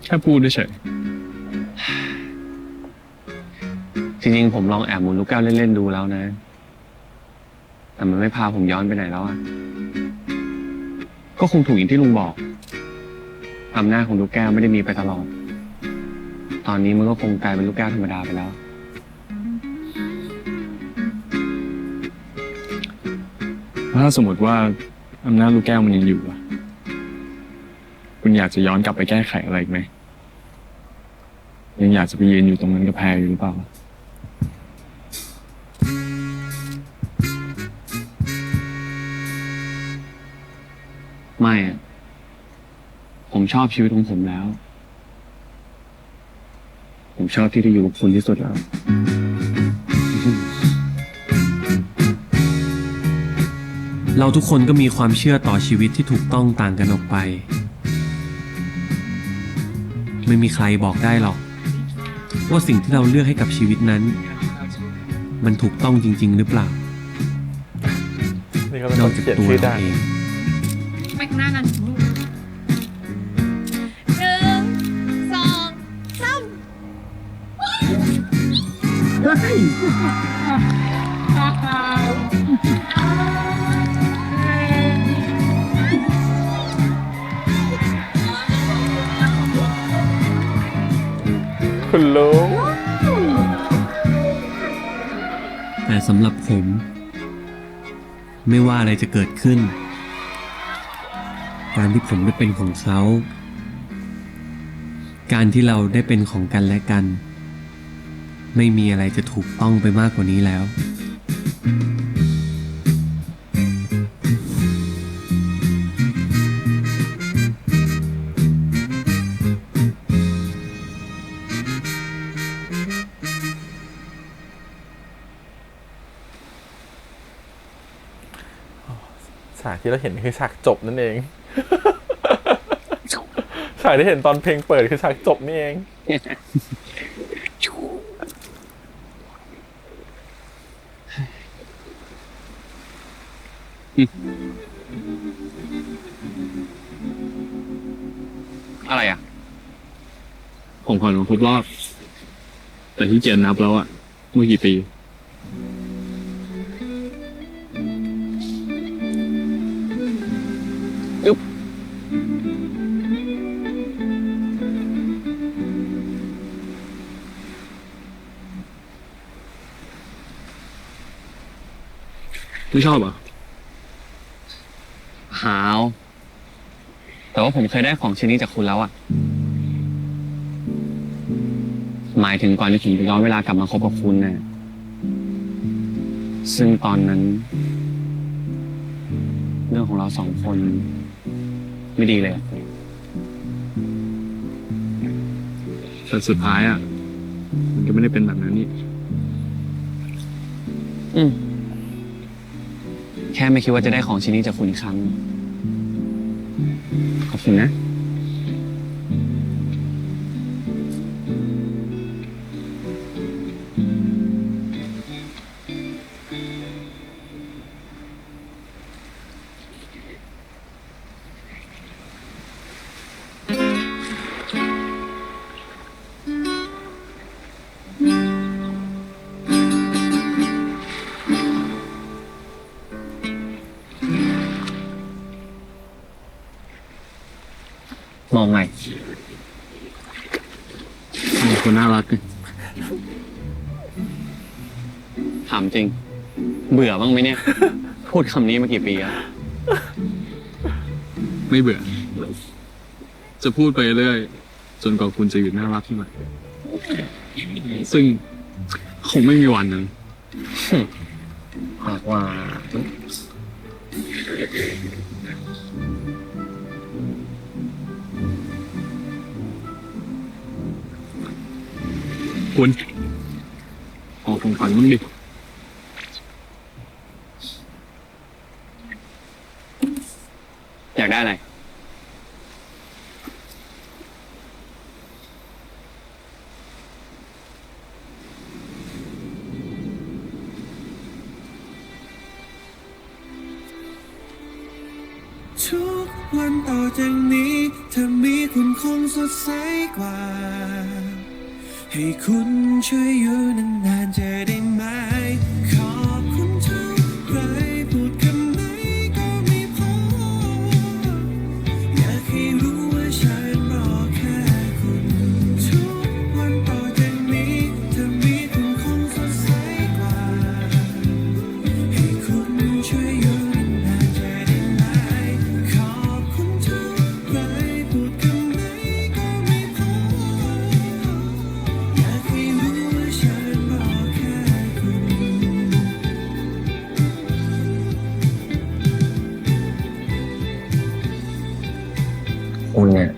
[SPEAKER 3] แค่พูดเฉย
[SPEAKER 2] จริงๆผมลองแอบหมุนลูกแก้วเล่นๆดูแล้วนะ แต่มันไม่พาผมย้อนไปไหนแล้วอะก็คงถูกอย่างที่ลุงบอกอำนาจของลูกแก้วไม่ได้มีไปตลอด ตอนนี้มันก็คงกลายเป็นลูกแก้วธรรมดาไปแล้ว
[SPEAKER 3] ถ้าสมมติว่าอำนาจลูกแก้วมันยังอยู่อะคุณอยากจะย้อนกลับไปแก้ไขอะไรอีกไหมยังอยากจะไปยืนอยู่ตรงนั้นกับแพรอยู่หรือเปล่า
[SPEAKER 2] ไม่อะผมชอบชีวิตของผมแล้ว ผมชอบที่ได้อยู่กับคุณที่สุดแล้ว เราทุกคนก็มีความเชื่อต่อชีวิตที่ถูกต้องต่างกันออกไป ไม่มีใครบอกได้หรอกว่าสิ่งที่เราเลือกให้กับชีวิตนั้น มันถูกต้องจริงๆหรือเปล่า
[SPEAKER 1] นี่เขาเป็น
[SPEAKER 2] น
[SPEAKER 1] ค
[SPEAKER 2] อก
[SPEAKER 1] น
[SPEAKER 2] จาก
[SPEAKER 1] เขียน
[SPEAKER 2] ตัว
[SPEAKER 1] ชื่อ
[SPEAKER 2] เรา
[SPEAKER 1] ดัง
[SPEAKER 2] เอง
[SPEAKER 4] ไปข้างหน้ากัน1 2 3
[SPEAKER 1] คุณลุง
[SPEAKER 2] แต่สำหรับผม ไม่ว่าอะไรจะเกิดขึ้น การที่ผมได้เป็นของเขา การที่เราได้เป็นของกันและกัน ไม่มีอะไรจะถูกต้องไปมากกว่านี้แล้ว
[SPEAKER 1] ฉากที่เราเห็นคือฉากจบนั่นเอง ฉากที่เห็นตอนเพลงเปิดคือฉากจบนี่เอง
[SPEAKER 2] อะไรอ่ะ
[SPEAKER 3] ผมขอหนูครบรอบ แต่ที่เจนนับแล้วอะเมื่อกี่ปี ไม่ชอบเหรอ
[SPEAKER 2] หาว แต่ว่าผมเคยได้ของชิ้นนี้จากคุณแล้วอะหมายถึงก่อนที่ผมจะย้อนเวลากลับมาคบกับคุณนะซึ่งตอนนั้น เรื่องของเราสองคนไม่ดีเลยอะ
[SPEAKER 3] แต่สุดท้ายอะมันก็ไม่ได้เป็นแบบนั้นนี่
[SPEAKER 2] แค่ไม่คิดว่าจะได้ของชิ้นนี้จากคุณอีกครั้ง ขอบคุณนะ มองไง
[SPEAKER 3] เป็นคนน่ารักไง
[SPEAKER 2] ถามจริง เบื่อบ้างไหมเนี่ย พูดคำนี้มากี่ปีแล้ว
[SPEAKER 3] ไม่เบื่อ จะพูดไปเรื่อยจนกว่าคุณจะหยุดน่ารักขึ้นมาซึ่งคงไม่มีวันนั้น
[SPEAKER 2] หากว่า
[SPEAKER 3] คุณออกของขวัญมึงดิ
[SPEAKER 2] อยากได้อะไร
[SPEAKER 5] ทุกวันต่อจากนี้เธอมีคุณคงสดใสกว่า ให้คุณช่วยอยู่นานๆจะได้ไหมขอบคุณเท่าไรพูดคำไหนก็ไม่พออยากให้รู้ว่าฉันรอแค่คุณทุกวันต่อจากนี้เธอมีคุณคงสดใสกว่า ให้คุณช่วยอยู่นานๆจะได้ไหมขอบคุณเท่าไรพูดคำไหนก็ไม่พออยากให้รู้ว่าฉันรอแค่คุณ
[SPEAKER 2] คุณเนี่ย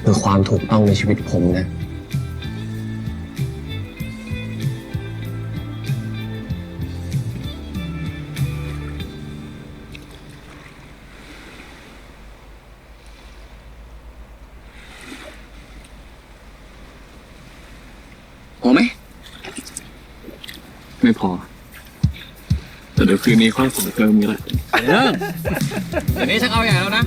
[SPEAKER 2] คือความถูกต้องในชีวิตผมนะ พอไหม
[SPEAKER 3] ไม่พอ แต่เดี๋ยวคืนนี้ค่อยขอเติมกันแหละ
[SPEAKER 2] เดี๋ยวนี้ฉันเอาอย่างแล้วนะ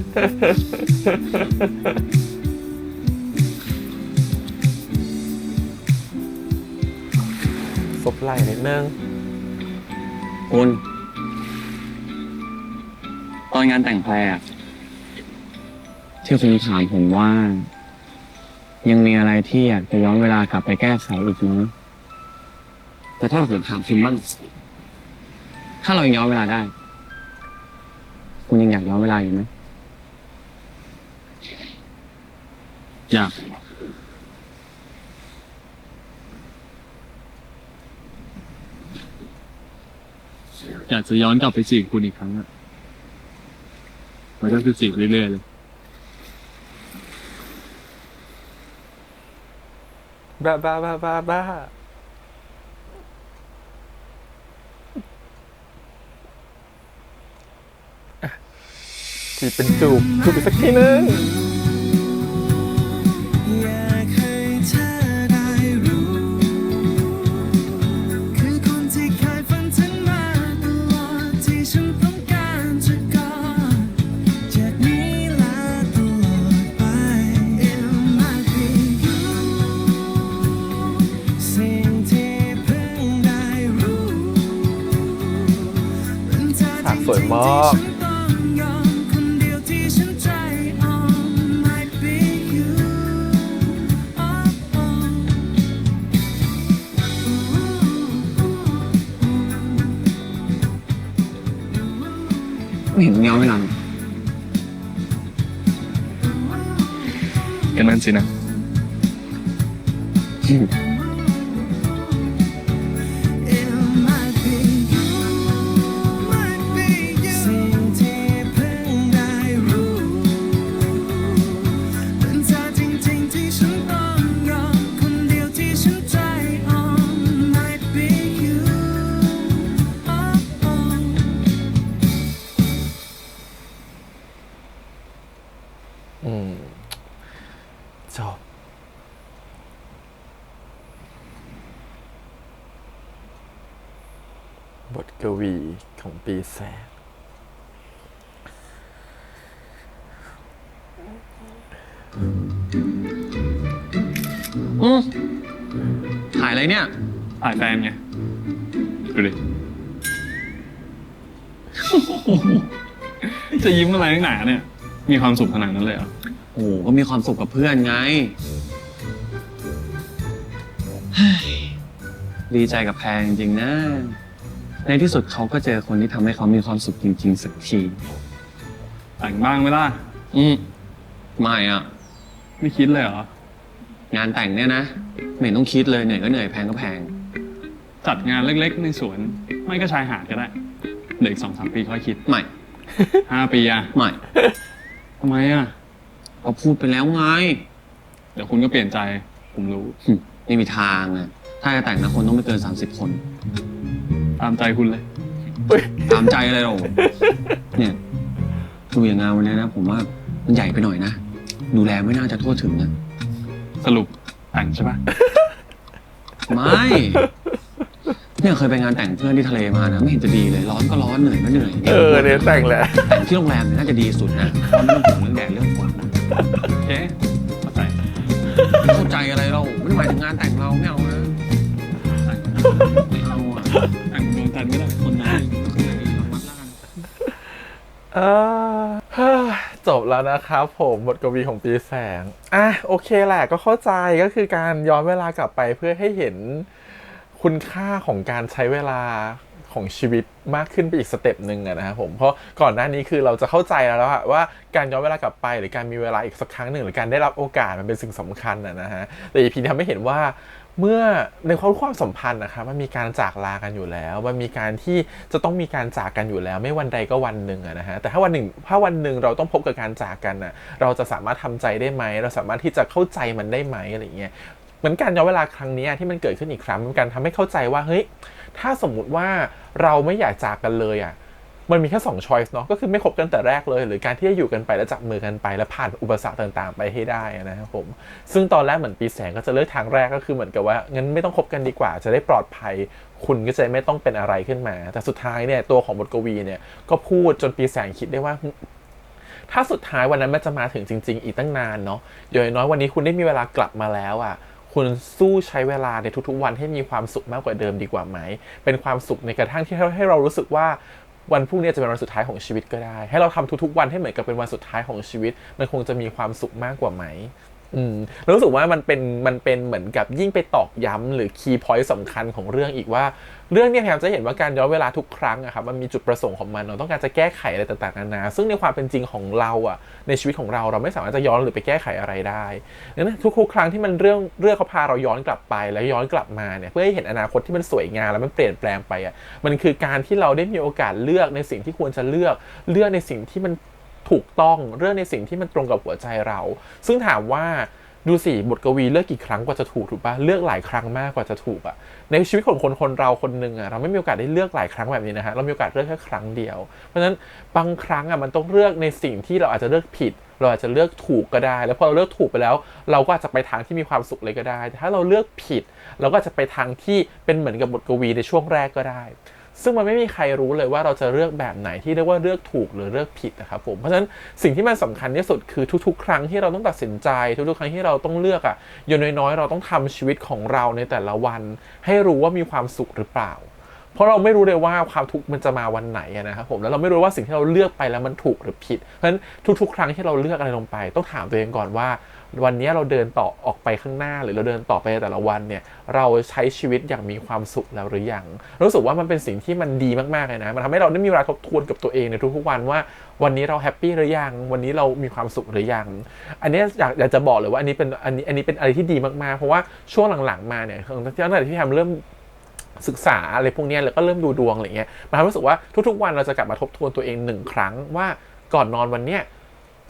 [SPEAKER 1] ซบไหล่นิดนึง
[SPEAKER 2] คุณ ตอนงานแต่งแพรอะที่คุณถามผมว่า ยังมีอะไรที่อยากจะย้อนเวลากลับไปแก้ไขอีกไหมแต่ถ้าผมถามคุณบ้างถ้าเรายังย้อนเวลาได้ คุณยังอยากย้อนเวลาอยู่ไหม
[SPEAKER 3] อยาก อยากจะย้อนกลับไปจีบคุณอีกครั้งอะมันก็คือจีบเรื่อยๆเลย
[SPEAKER 1] บ้าบ้าบ้าบ้าบ้าจีบเป็นจูบอีกสักทีนึง
[SPEAKER 5] อยากให้เธอได้รู้ คือคนที่เคยฝันถึงมาตลอดที่ฉันต้องการจะกอดจากนี้และตลอดไป It might be you สิ่งที่เพิ่งได้รู้เป็นเธอ
[SPEAKER 1] ฉากสวยมาก
[SPEAKER 5] ที่ฉันต้องยอมคนเดียวที่ฉันใจอ่อน Might be you
[SPEAKER 2] ไม่เห็นต้องย้อนเวลา
[SPEAKER 3] กันนั่นสินะ
[SPEAKER 5] It might be you might be you สิ่งที่เพิ่งได้รู้เป็นเธอจริงๆที่ฉันต้องยอมคนเดียวที่ฉันใจอ่อน Might be you
[SPEAKER 1] จบ บทกวีของปีแสง
[SPEAKER 2] ถ่ายอะไรเนี่ย
[SPEAKER 3] ถ่ายแฟนไง ดูดิ จะยิ้มอะไรนักหนาเนี่ย มีความสุขขนาดนั้นเลยเหรอ
[SPEAKER 2] โอ้โหก็มีความสุขกับเพื่อนไงเฮ้ยดีใจกับแพรจริงๆนะ ในที่สุดเขาก็เจอคนที่ทำให้เขามีความสุขจริงๆสักที
[SPEAKER 3] แต่งบ้างไหมล่ะ
[SPEAKER 2] ไม่อ่ะ
[SPEAKER 3] ไม่คิดเลยเหรอ
[SPEAKER 2] งานแต่งเนี่ยนะ ไม่เห็นต้องคิดเลยเหนื่อยก็เหนื่อยแพงก็แพง
[SPEAKER 3] จัดงานเล็กๆในสวน ไม่ก็ชายหาดก็ได้ เหลืออีก2-3 ปีค่อยคิด
[SPEAKER 2] ไม่
[SPEAKER 3] 5 ปีอะ
[SPEAKER 2] ไม่
[SPEAKER 3] ทำไมอะ
[SPEAKER 2] ก็พูดไปแล้วไง
[SPEAKER 3] เดี๋ยวคุณก็เปลี่ยนใจ ผมรู้
[SPEAKER 2] ไม่มีทางอะถ้าจะแต่งนะคนต้องไม่เกิน30 คน
[SPEAKER 3] ตามใจคุณเลย
[SPEAKER 2] ตามใจอะไรหรอเนี่ยดูอย่างงานวันนี้นะ ผมว่ามันใหญ่ไปหน่อยนะ ดูแลไม่น่าจะทั่วถึงนะ
[SPEAKER 3] สรุปแต่งใช่ปะ
[SPEAKER 2] ไม่ เนี่ยเคยไปงานแต่งเพื่อนที่ทะเลมานะ ไม่เห็นจะดีเลยร้อนก็ร้อนเหนื่อยก็เหนื่อย
[SPEAKER 1] เนี่ยแต่งแหละ
[SPEAKER 2] แต่งที่โรงแรมเนี่ยน่าจะดีสุดนะเพราะไม่ต้องห่วงเรื่องแดดเรื่องฝน
[SPEAKER 3] โอเคเข้าใจ
[SPEAKER 2] ไม่เข้าใจอะไรเราไม่ได้หมายถึงงานแต่งเราไม่เอานะไม่เอาอ่ะ
[SPEAKER 3] แต่งโดนแต่งไม่ได้คนนั้น
[SPEAKER 1] เออจบแล้วนะครับผมบทกวีของปีแสงโอเคแหละก็เข้าใจก็คือการย้อนเวลากลับไปเพื่อให้เห็นคุณค่าของการใช้เวลาของชีวิตมากขึ้นไปอีกสเต็ปหนึ่งนะครับผมเพราะก่อนหน้านี้คือเราจะเข้าใจแล้วว่าการย้อนเวลากลับไปหรือการมีเวลาอีกสักครั้งหนึ่งหรือการได้รับโอกาสมันเป็นสิ่งสำคัญนะฮะแต่ EP นี้ทำให้เห็นว่าเมื่อในความสัมพันธ์นะครับมันมีการจากลากันอยู่แล้วมันมีการที่จะต้องมีการจากกันอยู่แล้วไม่วันใดก็วันหนึ่งนะฮะแต่ถ้าวันหนึ่งเราต้องพบกับการจากกันเราจะสามารถทำใจได้ไหมเราสามารถที่จะเข้าใจมันได้ไหมอะไรเงี้ยเหมือนการย้อนเวลาครั้งนี้ที่มันเกิดขึ้นอีกครั้งมันการทำให้เข้าใจว่าเฮ้ยถ้าสมมุติว่าเราไม่อยากจากกันเลยมันมีแค่2 choice เนาะก็คือไม่คบกันแต่แรกเลยหรือการที่จะอยู่กันไปแล้วจับมือกันไปแล้วผ่านอุปสรรคต่างๆไปให้ได้นะครับผมซึ่งตอนแรกเหมือนปีแสงก็จะเลือกทางแรกก็คือเหมือนกับว่างั้นไม่ต้องคบกันดีกว่าจะได้ปลอดภัยคุณก็จะไม่ต้องเป็นอะไรขึ้นมาแต่สุดท้ายเนี่ยตัวของบทกวีเนี่ยก็พูดจนปีแสงคิดได้ว่าถ้าสุดท้ายวันนั้นมันจะมาถึงจริงๆอีกตั้งนานเนาะอย่างน้อยวันนี้คุณได้มีเวลากลับมาแล้วคุณสู้ใช้เวลาในทุกๆวันให้มีความสุขมากกว่าเดิมดีกว่าไหมเป็นความสุขในกระทั่งที่ให้เรารู้สึกว่าวันพรุ่งนี้จะเป็นวันสุดท้ายของชีวิตก็ได้ให้เราทำทุกๆวันให้เหมือนกับเป็นวันสุดท้ายของชีวิตมันคงจะมีความสุขมากกว่าไหมแล้วรู้สึกว่ามันเป็นเหมือนกับยิ่งไปตอกย้ำหรือคีย์พอยต์สำคัญของเรื่องอีกว่าเรื่องนี้พยายามจะเห็นว่าการย้อนเวลาทุกครั้งครับมันมีจุดประสงค์ของมันเราต้องการจะแก้ไขอะไรต่างๆนานาซึ่งในความเป็นจริงของเราในชีวิตของเราไม่สามารถจะย้อนหรือไปแก้ไขอะไรได้ดังนั้นทุกๆครั้งที่มันเรื่องเขาพาเราย้อนกลับไปแล้วย้อนกลับมาเนี่ยเพื่อให้เห็นอนาคตที่มันสวยงามแล้วมันเปลี่ยนแปลงไปมันคือการที่เราได้มีโอกาสเลือกในสิ่งที่ควรจะเลือกในสิ่งที่มันถูกต้องเรื่องในสิ่งที่มันตรงกับหัวใจเราซึ่งถามว่าดูสิบทกวีเลือกกี่ครั้งกว่าจะถูกป่ะเลือกหลายครั้งมากกว่าจะถูกในชีวิตของคนเราคนหนึ่งเราไม่มีโอกาสได้เลือกหลายครั้งแบบนี้นะฮะเรามีโอกาสเลือกแค่ครั้งเดียวเพราะฉะนั้นบางครั้งมันต้องเลือกในสิ่งที่เราอาจจะเลือกผิดเราอาจจะเลือกถูกก็ได้แล้วพอเราเลือกถูกไปแล้วเราก็อาจจะไปทางที่มีความสุขเลยก็ได้แต่ถ้าเราเลือกผิดเราก็จะไปทางที่เป็นเหมือนกับบทกวีในช่วงแรกก็ได้ซึ่งมันไม่มีใครรู้เลยว่าเราจะเลือกแบบไหนที่เรียกว่าเลือกถูกหรือเลือกผิดนะครับผมเพราะฉะนั้นสิ่งที่มันสำคัญที่สุดคือทุกๆครั้งที่เราต้องตัดสินใจทุกๆครั้งที่เราต้องเลือกอย่างน้อยๆเราต้องทำชีวิตของเราในแต่ละวันให้รู้ว่ามีความสุขหรือเปล่าเพราะเราไม่รู้เลยว่าความทุกข์มันจะมาวันไหนนะครับผมแล้วเราไม่รู้ว่าสิ่งที่เราเลือกไปแล้วมันถูกหรือผิดเพราะฉะนั้นทุกๆครั้งที่เราเลือกอะไรลงไปต้องถามตัวเองก่อนว่าวันนี้เราเดินต่อออกไปข้างหน้าหรือเราเดินต่อไปแต่ละวันเนี่ยเราใช้ชีวิตอย่างมีความสุขแล้วหรือยังรู้สึกว่ามันเป็นสิ่งที่มันดีมากๆเลยนะมันทำให้เราได้มีเวลาทบทวนกับตัวเองในทุกๆวันว่าวันนี้เราแฮปปี้หรือยังวันนี้เรามีความสุขหรือยังอันนี้อยากจะบอกเลยว่าอันนี้เป็นอะไรที่ดีมากๆเพราะว่าช่วงหลังๆมาเนี่ยตั้งแต่ที่ทำเริ่มศึกษาอะไรพวกนี้แล้วก็เริ่มดูดวงอะไรเงี้ยมันทำให้รู้สึกว่าทุกๆวันเราจะกลับมาทบทวนตัวเอง1 ครั้งว่าก่อนนอนวันเนี้ย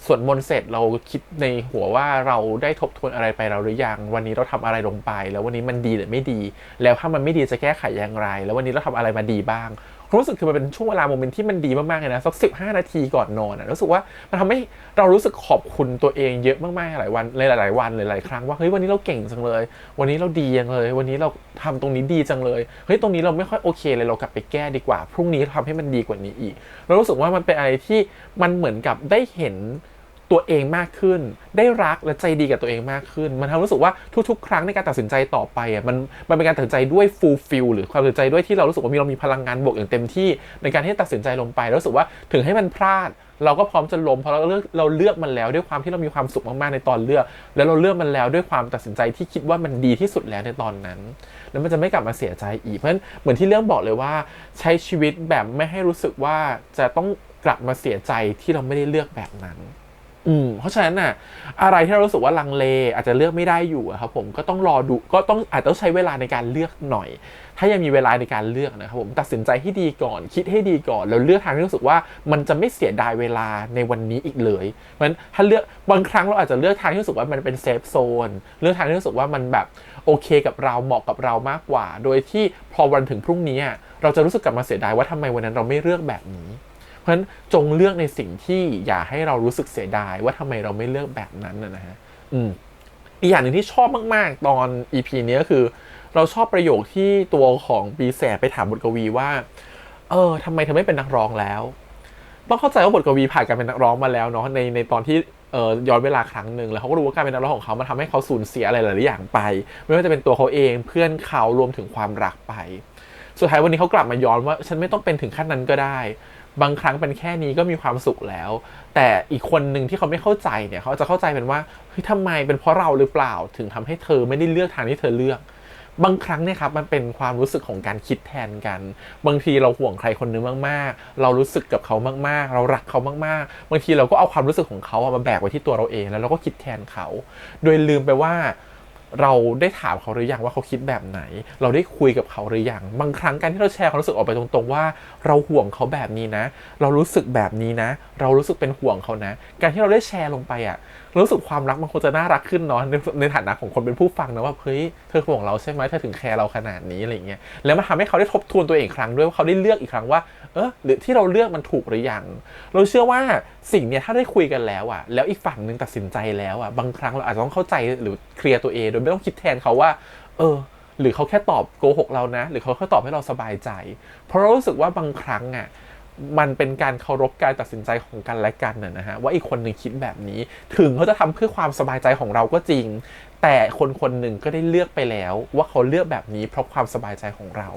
[SPEAKER 1] สวดมนต์เสร็จเราคิดในหัวว่าเราได้ทบทวนอะไรไปเราหรือยังวันนี้เราทำอะไรลงไปแล้ววันนี้มันดีหรือไม่ดีแล้วถ้ามันไม่ดีจะแก้ไขอย่างไรแล้ววันนี้เราทำอะไรมาดีบ้างรู้สึกคือมันเป็นช่วงเวลาโมเมนต์ที่มันดีมากๆเลยนะสัก15 นาทีก่อนนอนรู้สึกว่ามันทำให้เรารู้สึกขอบคุณตัวเองเยอะมากๆหลายวันหลายวันหลายครั้งว่าเฮ้ยวันนี้เราเก่งจังเลยวันนี้เราดีจังเลยวันนี้เราทำตรงนี้ดีจังเลยเฮ้ยตรงนี้เราไม่ค่อยโอเคเลยเรากลับไปแก้ดีกว่าพรุ่งนี้ทำให้มันดีกว่านี้อีกเรารู้สึกว่ามันเป็นอะไรที่มันเหมือนกับได้เห็นตัวเองมากขึ้นได้รักและใจดีกับตัวเองมากขึ้นมันทำให้รู้สึกว่าทุกๆครั้งในการตัดสินใจต่อไปมันเป็นการตัดสินใจด้วย fulfill หรือความตัดสินใจด้วยที่เรารู้สึกว่าเรามีพลังงานบวกอย่างเต็มที่ในการที่ตัดสินใจลงไปรู้สึกว่าถึงให้มันพลาดเราก็พร้อมจะล้มเพราะเราเลือกมันแล้วด้วยความที่เรามีความสุขมากๆในตอนเลือกแล้วเราเลือกมันแล้วด้วยความตัดสินใจที่คิดว่ามันดีที่สุดแล้วในตอนนั้นแล้วมันจะไม่กลับมาเสียใจอีกเพราะฉะนั้นเหมือนที่เรื่องบอกเลยว่าใช้ชีวิตแบบไม่ให้รู้สึกว่าจะต้องกลับมาเสียใจที่เราไม่ได้เลือกแบบนั้น เพราะฉะนั้นน่ะอะไรที่เรารู้สึกว่าลังเลอาจจะเลือกไม่ได้อยู่อะครับผมก็ต้องรอดูก็ต้องอาจจะต้องใช้เวลาในการเลือกหน่อย ถ้ายังมีเวลาในการเลือกนะครับผมตัดสินใจให้ดีก่อนคิดให้ดีก่อนแล้วเลือกทางที่รู้สึกว่ามันจะไม่เสียดายเวลาในวันนี้อีกเลยเพราะฉะนั้นถ้าเลือกบางครั้งเราอาจจะเลือกทางที่รู้สึกว่ามันเป็นเซฟโซนเลือกทางที่รู้สึกว่ามันแบบโอเคกับเราเหมาะกับเรามากกว่าโดยที่พอวันถึงพรุ่งนี้เราจะรู้สึกกลับมาเสียดายว่าทำไมวันนั้นเราไม่เลือกแบบนี้เพราะฉะนั้นจงเลือกในสิ่งที่อย่าให้เรารู้สึกเสียดายว่าทำไมเราไม่เลือกแบบนั้นนะฮะอีกอย่างหนึ่งที่ชอบมากๆตอน EP นี้ก็คือเราชอบประโยคที่ตัวของปีแสไปถามบทกวีว่าทำไมเธอไม่เป็นนักร้องแล้วต้องเข้าใจว่าบทกวีผ่านการเป็นนักร้องมาแล้วเนาะในตอนที่ย้อนเวลาครั้งหนึ่งแล้วเขาก็รู้ว่าการเป็นนักร้องของเขามันทำให้เขาสูญเสียอะไรหลายๆอย่างไปไม่ว่าจะเป็นตัวเขาเองเพื่อนเขารวมถึงความรักไปสุดท้ายวันนี้เขากลับมาย้อนว่าฉันไม่ต้องเป็นถึงขั้นนั้นก็ได้บางครั้งเป็นแค่นี้ก็มีความสุขแล้วแต่อีกคนหนึ่งที่เขาไม่เข้าใจเนี่ยเขาจะเข้าใจเป็นว่าเฮ้ยทำไมเป็นเพราะเราหรือเปล่าถึงทำให้เธอไม่ได้เลือกทางที่เธอเลือกบางครั้งเนี่ยครับมันเป็นความรู้สึกของการคิดแทนกันบางทีเราห่วงใครคนนึงมากๆเรารู้สึกกับเขามากๆเรารักเขามากๆบางทีเราก็เอาความรู้สึกของเขามาแบกไว้ที่ตัวเราเองแล้วเราก็คิดแทนเขาโดยลืมไปว่าเราได้ถามเขาหรือยังว่าเขาคิดแบบไหนเราได้คุยกับเขาหรือยังบางครั้งการที่เราแชร์ความรู้สึกออกไปตรงๆว่าเราห่วงเขาแบบนี้นะเรารู้สึกแบบนี้นะเรารู้สึกเป็นห่วงเขานะการที่เราได้แชร์ลงไปรู้สึกความรักมันคงจะน่ารักขึ้นเนาะในฐานะของคนเป็นผู้ฟังนะว่าเฮ้ยเธอห่วงเราใช่ไหมเธอถึงแคร์เราขนาดนี้อะไรเงี้ยแล้วมันทำให้เขาได้ทบทวนตัวเองอีกครั้งด้วยว่าเขาได้เลือกอีกครั้งว่าหรือที่เราเลือกมันถูกหรือยังเราเชื่อว่าสิ่งเนี้ยถ้าได้คุยกันแล้วแล้วอีกฝั่งนึงตัดสินใจแล้วบางครั้งเราอาจจะต้องเข้าใจหรือเคลียร์ตัวเองโดยไม่ต้องคิดแทนเขาว่าหรือเขาแค่ตอบโกหกเรานะหรือเขาแค่ตอบให้เราสบายใจเพราะเรารู้สึกว่าบางครั้งมันเป็นการเคารพการตัดสินใจของกันและกันนะฮะว่าอีกคนหนึ่งคิดแบบนี้ถึงเขาจะทำเพื่อความสบายใจของเราก็จริงแต่คนคนหนึ่งก็ได้เลือกไปแล้วว่าเขาเลือกแบบนี้เพราะความสบายใจของเร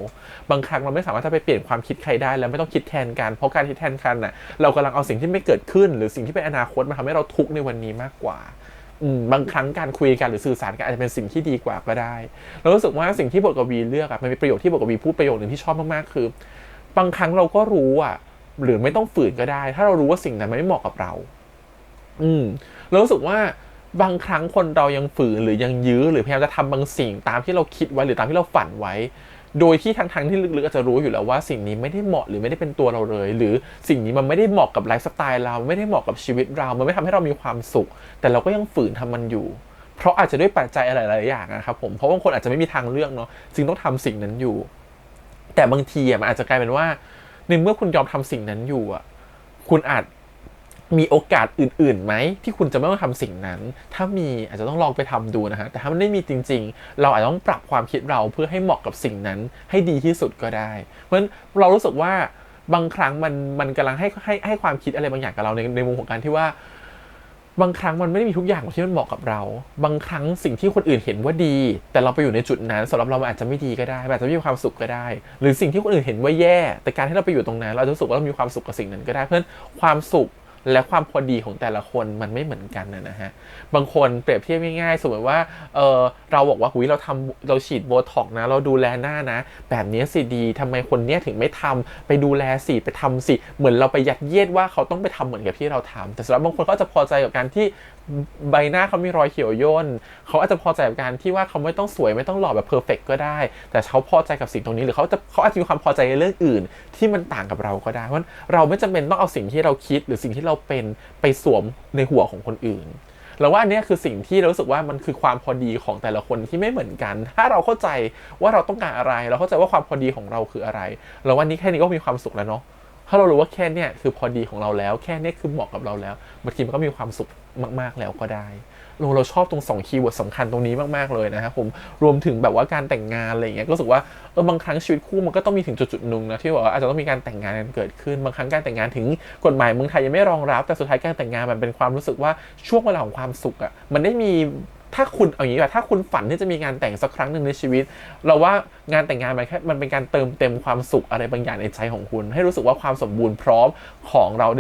[SPEAKER 1] าบางครั้งเราไม่สามารถจะไปเปลี่ยนความคิดใครได้แล้วไม่ต้องคิดแทนกันเพราะการคิดแทนกันเรากำลังเอาสิ่งที่ไม่เกิดขึ้นหรือสิ่งที่เป็นอนาคตมาทำให้เราทุกข์ในวันนี้มากกว่าบางครั้งการคุยกันหรือสื่อสารกันอาจจะเป็นสิ่งที่ดีกว่าก็ได้เรารู้สึกว่าสิ่งที่บทกวีเลือกมันมีประโยคที่บทกวีพูดประโยคนึงที่ชอบมากๆคือบางครั้งเราก็รู้หรือไม่ต้องฝืนก็ได้ถ้าเรารู้ว่าสิ่งนั้นมันไม่เหมาะกับเราเรารู้สึกว่าบางครั้งคนเรายังฝืนหรือยังยื้อหรือพยายามจะทำบางสิ่งตามที่เราคิดไว้หรือตามที่เราฝันไว้โดยที่ทั้งที่ลึกๆอาจจะรู้อยู่แล้วว่าสิ่งนี้ไม่ได้เหมาะหรือไม่ได้เป็นตัวเราเลยหรือสิ่งนี้มันไม่ได้เหมาะกับไลฟ์สไตล์เราไม่ได้เหมาะกับชีวิตเรามันไม่ทำให้เรามีความสุขแต่เราก็ยังฝืนทำมันอยู่เพราะอาจจะด้วยปัจจัยอะไรหลายอย่างนะครับผมเพราะบางคนอาจจะไม่มีทางเลือกเนาะจึงต้องทำสิ่งนั้นอยู่แต่บางทีมันอาจจะกลายเป็นว่าในเมื่อคุณยอมทำสิ่งนั้นอยู่คุณอาจมีโอกาสอื่นๆไหมที่คุณจะไม่ต้องทำสิ่งนั้นถ้ามีอาจจะต้องลองไปทำดูนะฮะแต่ถ้ามันไม่มีจริงๆเราอาจจะต้องปรับความคิดเราเพื่อให้เหมาะกับสิ่งนั้นให้ดีที่สุดก็ได้เพราะฉะนั้นเรารู้สึกว่าบางครั้งมันกำลังให้ความคิดอะไรบางอย่างกับเราในมุมของการที่ว่าบางครั้งมันไม่ได้มีทุกอย่างที่มันเหมาะกับเราบางครั้งสิ่งที่คนอื่นเห็นว่าดีแต่เราไปอยู่ในจุดนั้นสำหรับเราอาจจะไม่ดีก็ได้อาจจะไม่มีความสุขก็ได้หรือสิ่งที่คนอื่นเห็นว่าแย่แต่การที่เราไปอยู่ตรงนั้นเราจะรู้สึกว่าเรามีความสุขกับสิ่งนั้นก็ได้เพราะฉะนั้นความสุขและความพอดีของแต่ละคนมันไม่เหมือนกันนะฮะบางคนเปรียบเทียบง่ายๆสมมติว่าเราบอกว่าเราฉีดโบท็อกนะเราดูแลหน้านะแบบนี้สิดีทำไมคนเนี้ยถึงไม่ทำไปดูแลสิไปทำสิเหมือนเราไปยัดเยียดว่าเขาต้องไปทำเหมือนกับที่เราทำแต่สำหรับบางคนเขาจะพอใจกับการที่ใบหน้าเขามีรอยเหี่ยวย่นเขาอาจจะพอใจกับการที่ว่าเขาไม่ต้องสวยไม่ต้องหล่อแบบเพอร์เฟกต์ก็ได้แต่เขาพอใจกับสิ่งตรงนี้หรือเขาอาจจะมีความพอใจในเรื่องอื่นที่มันต่างกับเราก็ได้เพราะเราไม่จำเป็นต้องเอาสิ่งที่เราคิดหรือสิ่งที่เราเป็นไปสวมในหัวของคนอื่นแล้วว่าอันนี้คือสิ่งที่เรารู้สึกว่ามันคือความพอดีของแต่ละคนที่ไม่เหมือนกันถ้าเราเข้าใจว่าเราต้องการอะไรเราเข้าใจว่าความพอดีของเราคืออะไรแล้ววันนี้แค่นี้ก็มีความสุขแล้วเนาะถ้าเรารู้ว่าแค่นี้คือพอดีของเราแล้วแค่นี้คือเหมาะกับเราแล้วบางทีมันก็มีความสุขมากๆแล้วก็ได้เราชอบตรง2คีย์เวิร์ดสำคัญตรงนี้มากๆเลยนะครับผมรวมถึงแบบว่าการแต่งงานอะไรอย่างเงี้ยก็รู้สึกว่าบางครั้งชีวิตคู่มันก็ต้องมีถึงจุดนึงนะที่ว่าอาจจะต้องมีการแต่งงานกันเกิดขึ้นบางครั้งการแต่งงานถึงกฎหมายเมืองไทยยังไม่รองรับแต่สุดท้ายการแต่งงานมันเป็นความรู้สึกว่าช่วงเวลาของความสุขมันได้มีถ้าคุณเอาอย่างนี้ว่าถ้าคุณฝันที่จะมีงานแต่งสักครั้งหนึ่งในชีวิตเราว่างานแต่งงานมันเป็นการเติมเต็มความสุขอะไรบางอย่างในใจของคุณให้รู้สึกว่าความสมบูรณ์พร้อมของเราได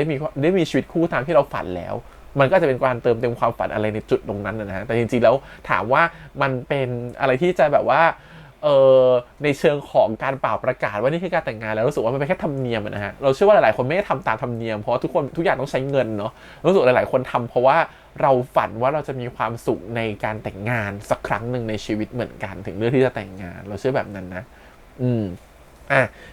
[SPEAKER 1] ้มีชีวิตคู่ตามที่เราฝันแล้วมันก็จะเป็นการเติมเต็มความฝันอะไรในจุดตรงนั้นนะฮะแต่จริงๆแล้วถามว่ามันเป็นอะไรที่จะแบบว่า ในเชิงของการเป่าประกาศว่านี่คือการแต่งงานแล้วรู้สึกว่ามันเป็นแค่ธรรมเนียมนะฮะเราเชื่อว่าหลายๆคนไม่ได้ทำตามธรรมเนียมเพราะทุกอย่างต้องใช้เงินเนาะรู้สึกหลายๆคนทำเพราะว่าเราฝันว่าเราจะมีความสุขในการแต่งงานสักครั้งหนึ่งในชีวิตเหมือนกันถึงเรื่องที่จะแต่งงานเราเชื่อแบบนั้นนะ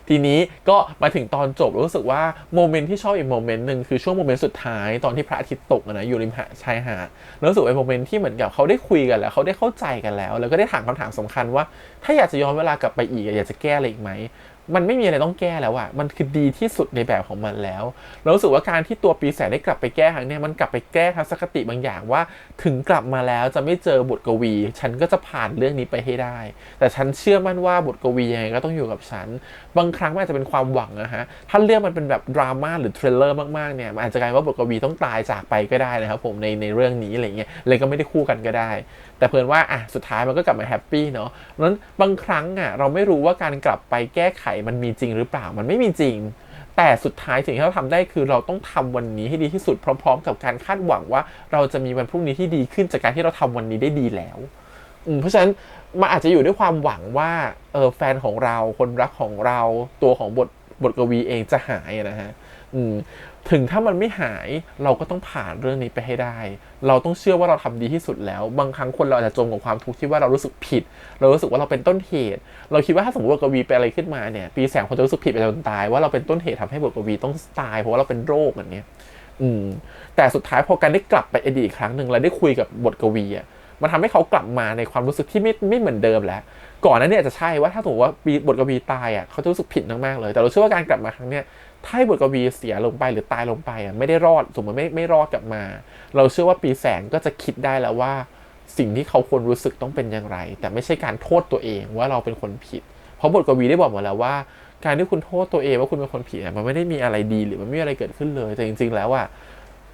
[SPEAKER 1] ทีนี้ก็มาถึงตอนจบรู้สึกว่าโมเมนต์ที่ชอบอีกโมเมนต์หนึ่งคือช่วงโมเมนต์สุดท้ายตอนที่พระอาทิตย์ตกนะอยู่ริมชายหาดรู้สึกเป็นโมเมนต์ที่เหมือนกับเขาได้คุยกันแล้วเขาได้เข้าใจกันแล้วก็ได้ถามคำถามสำคัญว่าถ้าอยากจะย้อนเวลากลับไปอีกอยากจะแก้อะไรอีกไหมมันไม่มีอะไรต้องแก้แล้วมันคือดีที่สุดในแบบของมันแล้วเรารู้สึกว่าการที่ตัวปีแสงได้กลับไปแก้ครั้งนี้มันกลับไปแก้ทัศนคติบางอย่างว่าถึงกลับมาแล้วจะไม่เจอบทกวีฉันก็จะผ่านเรื่องนี้ไปให้ได้แต่ฉันเชื่อมั่นว่าบทกวียังไงก็ต้องอยู่กับฉันบางครั้งมันอาจจะเป็นความหวังนะฮะถ้าเรื่องมันเป็นแบบดราม่าหรือทริลเลอร์มากๆเนี่ยมันอาจจะกลายว่าบทกวีต้องตายจากไปก็ได้นะครับผมในเรื่องนี้อะไรเงี้ยเลยก็ไม่ได้คู่กันก็ได้แต่เพิ่นว่าสุดท้ายมันก็กลับมาแฮปปี้เนาะนั้นบางครั้งเราไม่รู้ว่าการกลับไปแก้ไขมันมีจริงหรือเปล่ามันไม่มีจริงแต่สุดท้ายสิ่งที่เราทำได้คือเราต้องทำวันนี้ให้ดีที่สุดพร้อมๆกับการคาดหวังว่าเราจะมีวันพรุ่งนี้ที่ดีขึ้นจากการที่เราทำวันนี้ได้ดีแล้วเพราะฉะนั้นมันอาจจะอยู่ด้วยความหวังว่าแฟนของเราคนรักของเราตัวของบทกวีเองจะหายนะฮะถึงถ้ามันไม่หายเราก็ต้องผ่านเรื่องนี้ไปให้ได้เราต้องเชื่อว่าเราทำดีที่สุดแล้วบางครั้งคนเราอาจจะจมกับความทุกข์ที่ว่าเรารู้สึกผิดเรารู้สึกว่าเราเป็นต้นเหตุเราคิดว่าถ้าสมมติว่ากวีเป็นอะไรขึ้นมาเนี่ยปีแสงคนจะรู้สึกผิดไปจนตายว่าเราเป็นต้นเหตุทำให้บทกวีต้องตายเพราะว่าเราเป็นโรคแบบนี้แต่สุดท้ายพอการได้กลับไปอดีตอีกครั้งหนึ่งแล้วได้คุยกับบทกวีมันทำให้เขากลับมาในความรู้สึกที่ไม่เหมือนเดิมแล้วก่อนนั้นเนี่ยจะใช่ว่าถ้าสมมติว่าบทกวีตายเขาจะรู้สึกผิดมากๆเลยแต่เราเชื่อว่าการกลับมาครั้งเนี้ยถ้าบทกวีเสียลงไปหรือตายลงไปไม่ได้รอดสมมติไม่รอดกลับมาเราเชื่อว่าปีแสงก็จะคิดได้แล้วว่าสิ่งที่เขาควรรู้สึกต้องเป็นอย่างไรแต่ไม่ใช่การโทษตัวเองว่าเราเป็นคนผิดเพราะบทกวีได้บอกมาแล้วว่าการที่คุณโทษตัวเองว่าคุณเป็นคนผิดมันไม่ได้มีอะไรดีหรือมันไม่มีอะไรเกิดขึ้นเลยแต่จริงๆแล้ว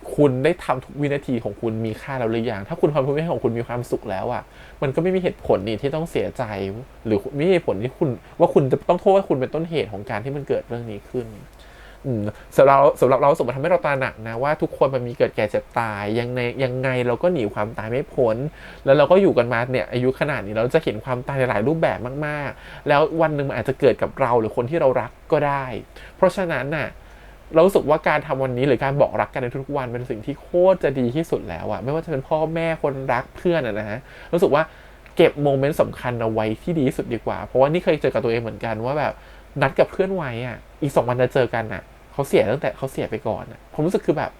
[SPEAKER 1] คุณได้ทำทุกวินาทีของคุณมีค่าแล้วหรือยังถ้าคุณทำทุกวินาทีของคุณมีความสุขแล้วมันก็ไม่มีเหตุผลนี่ที่ต้องเสียใจหรือไม่มีเหตุผลที่คุณจะต้องโทษว่าคุณเป็นต้นเหตุของการที่มันเกิดเรื่องนี้ขึ้นสำหรับเราสมมติทำให้เราตระหนักนะว่าทุกคนมันมีเกิดแก่เจ็บตายยังไงเราก็หนีความตายไม่พ้นแล้วเราก็อยู่กันมาเนี่ยอายุขนาดนี้เราจะเห็นความตายในหลายรูปแบบมากๆแล้ววันหนึ่งมันอาจจะเกิดกับเราหรือคนที่เรารักก็ได้เพราะฉะนั้นเรารู้สึกว่าการทำวันนี้หรือการบอกรักกันในทุกวันเป็นสิ่งที่โคตรจะดีที่สุดแล้วไม่ว่าจะเป็นพ่อแม่คนรักเพื่อนนะฮะรู้สึกว่าเก็บโมเมนต์สำคัญเอาไว้ที่ดีที่สุดดีกว่าเพราะว่านี่เคยเจอกับตัวเองเหมือนกันว่าแบบนัดกับเพื่อนไว้อีก2 วันจะเจอกันเขาเสียตั้งแต่เขาเสียไปก่อนผมรู้สึกคือแบบ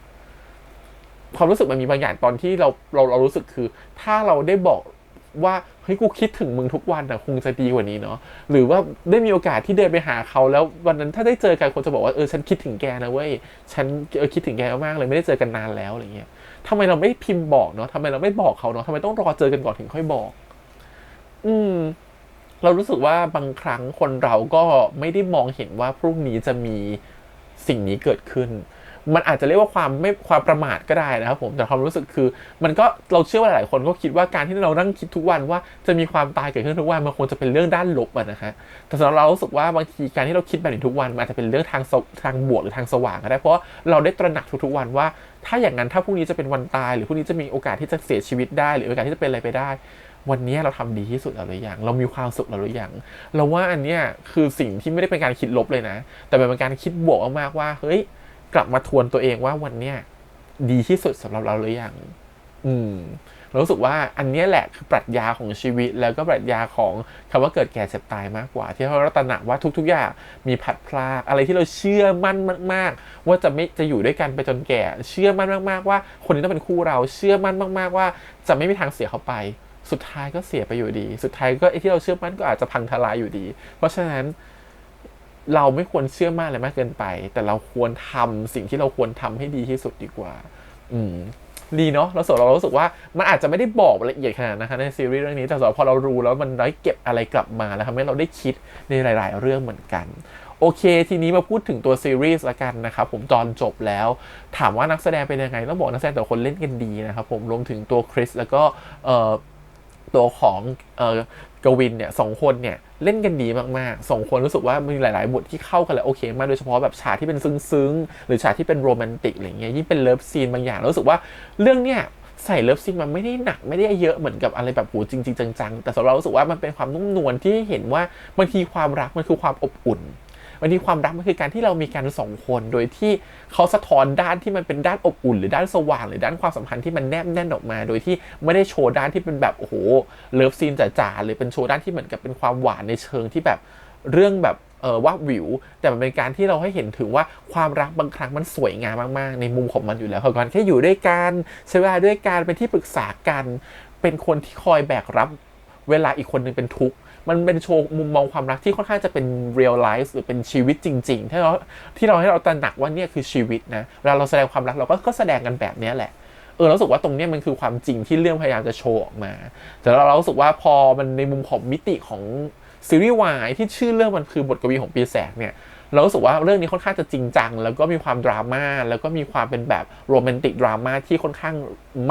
[SPEAKER 1] ความรู้สึกมันมีบางอย่างตอนที่เรารู้สึกคือถ้าเราได้บอกว่าเฮ้ยกูคิดถึงมึงทุกวันคงจะดีกว่านี้เนาะหรือว่าได้มีโอกาสที่เดินไปหาเขาแล้ววันนั้นถ้าได้เจอกันคนจะบอกว่าฉันคิดถึงแกนะเว้ยฉันคิดถึงแกมากเลยไม่ได้เจอกันนานแล้วอะไรเงี้ยทำไมเราไม่พิมพ์บอกเนาะทำไมเราไม่บอกเขาเนาะทำไมต้องรอเจอกันก่อนถึงค่อยบอกเรารู้สึกว่าบางครั้งคนเราก็ไม่ได้มองเห็นว่าพรุ่งนี้จะมีสิ่งนี้เกิดขึ้นมันอาจจะเรียกว่าความประมาทก็ได้นะครับผมแต่ความรู้สึกคือมันก็เราเชื่อว่าหลายคนก็คิดว่าการที่เรานั่งคิดทุกวันว่าจะมีความตายเกิดขึ้นทุกวันมันคงจะเป็นเรื่องด้านลบนะฮะแต่สำหรับเรารู้สึกว่าบางทีการที่เราคิดแบบนี้ทุกวันมันอาจจะเป็นเรื่องทางบวกหรือทางสว่างก็ได้เพราะเราได้ตระหนักทุกๆวันว่าถ้าอย่างนั้นถ้าพรุ่งนี้จะเป็นวันตายหรือพรุ่งนี้จะมีโอกาสที่จะเสียชีวิตได้หรือโอกาสที่จะเป็นอะไรไปได้วันนี้เราทำดีที่สุดแล้วหรือยังเรามีความสุขแล้วหรือยังเราว่าอันเนี้ยคือสิ่งที่ไม่ได้เป็นการคิดลบเลยนะแต่เป็นการคิดบวกมากๆว่าเฮ้ยกลับมาทวนตัวเองว่าวันเนี้ยดีที่สุดสำหรับเราหรือยังเรารู้สึกว่าอันนี้แหละคือปรัชญาของชีวิตแล้วก็ปรัชญาของคำว่าเกิดแก่เจ็บตายมากกว่าที่เราตระหนักว่าทุกๆอย่างมีผัดพลากอะไรที่เราเชื่อมั่นมากๆว่าจะอยู่ด้วยกันไปจนแก่เชื่อมั่นมากๆว่าคนนี้ต้องเป็นคู่เราเชื่อมั่นมากๆว่าจะไม่มีทางเสียเขาไปสุดท้ายก็เสียไปอยู่ดีสุดท้ายก็ไอ้ที่เราเชื่อมั่นก็อาจจะพังทลายอยู่ดีเพราะฉะนั้นเราไม่ควรเชื่อมั่นอะไรมากเกินไปแต่เราควรทำสิ่งที่เราควรทำให้ดีที่สุดดีกว่าดีเนาะเรารู้สึกว่ามันอาจจะไม่ได้บอกละเอียดขนาดนะคะในซีรีส์เรื่องนี้แต่พอเรารู้แล้วมันได้เก็บอะไรกลับมาแล้วทำให้เราได้คิดในหลายๆเรื่องเหมือนกันโอเคทีนี้มาพูดถึงตัวซีรีส์ละกันนะครับผมตอนจบแล้วถามว่านักแสดงเป็นยังไงต้องบอกนักแสดงแต่ละคนเล่นกันดีนะครับผมรวมถึงตัวคริสแล้วก็ตัวของกวินเนี่ย2 คนเนี่ยเล่นกันดีมากๆ2 คนรู้สึกว่ามีหลายๆบทที่เข้ากันแล้วโอเคมากโดยเฉพาะแบบฉากที่เป็นซึ้งๆหรือฉากที่เป็นโรแมนติกอะไรเงี้ยยิ่งเป็นเลิฟซีนบางอย่างรู้สึกว่าเรื่องเนี้ย ใส่เลิฟซีนมันไม่ได้หนักไม่ได้เยอะเหมือนกับอะไรแบบโหจริงๆจังๆแต่สำหรับเรารู้สึกว่ามันเป็นความนุ่มนวลที่เห็นว่าบางทีความรักมันคือความอบอุ่นบางทีความรักมันคือการที่เรามีกัน2 คนโดยที่เขาสะท้อนด้านที่มันเป็นด้านอบอุ่นหรือด้านสว่างหรือด้านความสัมพันธ์ที่มันแนบแน่นออกมาโดยที่ไม่ได้โชว์ด้านที่เป็นแบบโอ้โหเลิฟซีนจ๋าๆหรือเป็นโชว์ด้านที่เหมือนกับเป็นความหวานในเชิงที่แบบเรื่องแบบว่าวิวแต่มันเป็นการที่เราให้เห็นถึงว่าความรักบางครั้งมันสวยงามมากๆในมุมของมันอยู่แล้วการแค่อยู่ด้วยกันใช้เวลาด้วยกันเป็นที่ปรึกษากันเป็นคนที่คอยแบกรับเวลาอีกคนนึงเป็นทุกข์มันเป็นโชว์มุมมองความรักที่ค่อนข้างจะเป็น real life หรือเป็นชีวิตจริงๆที่เราให้เราตระหนักว่าเนี่ยคือชีวิตนะเวลาเราแสดงความรักเราก็แสดงกันแบบนี้แหละเรารู้สึกว่าตรงนี้มันคือความจริงที่เรื่องพยายามจะโชว์ออกมาแต่เรารู้สึกว่าพอมันในมุมของมิติของซีรีส์วายที่ชื่อเรื่องมันคือบทกวีของปีแสงเนี่ยเรารู้สึกว่าเรื่องนี้ค่อนข้างจะจริงจังแล้วก็มีความดราม่าแล้วก็มีความเป็นแบบโรแมนติกดราม่าที่ค่อนข้าง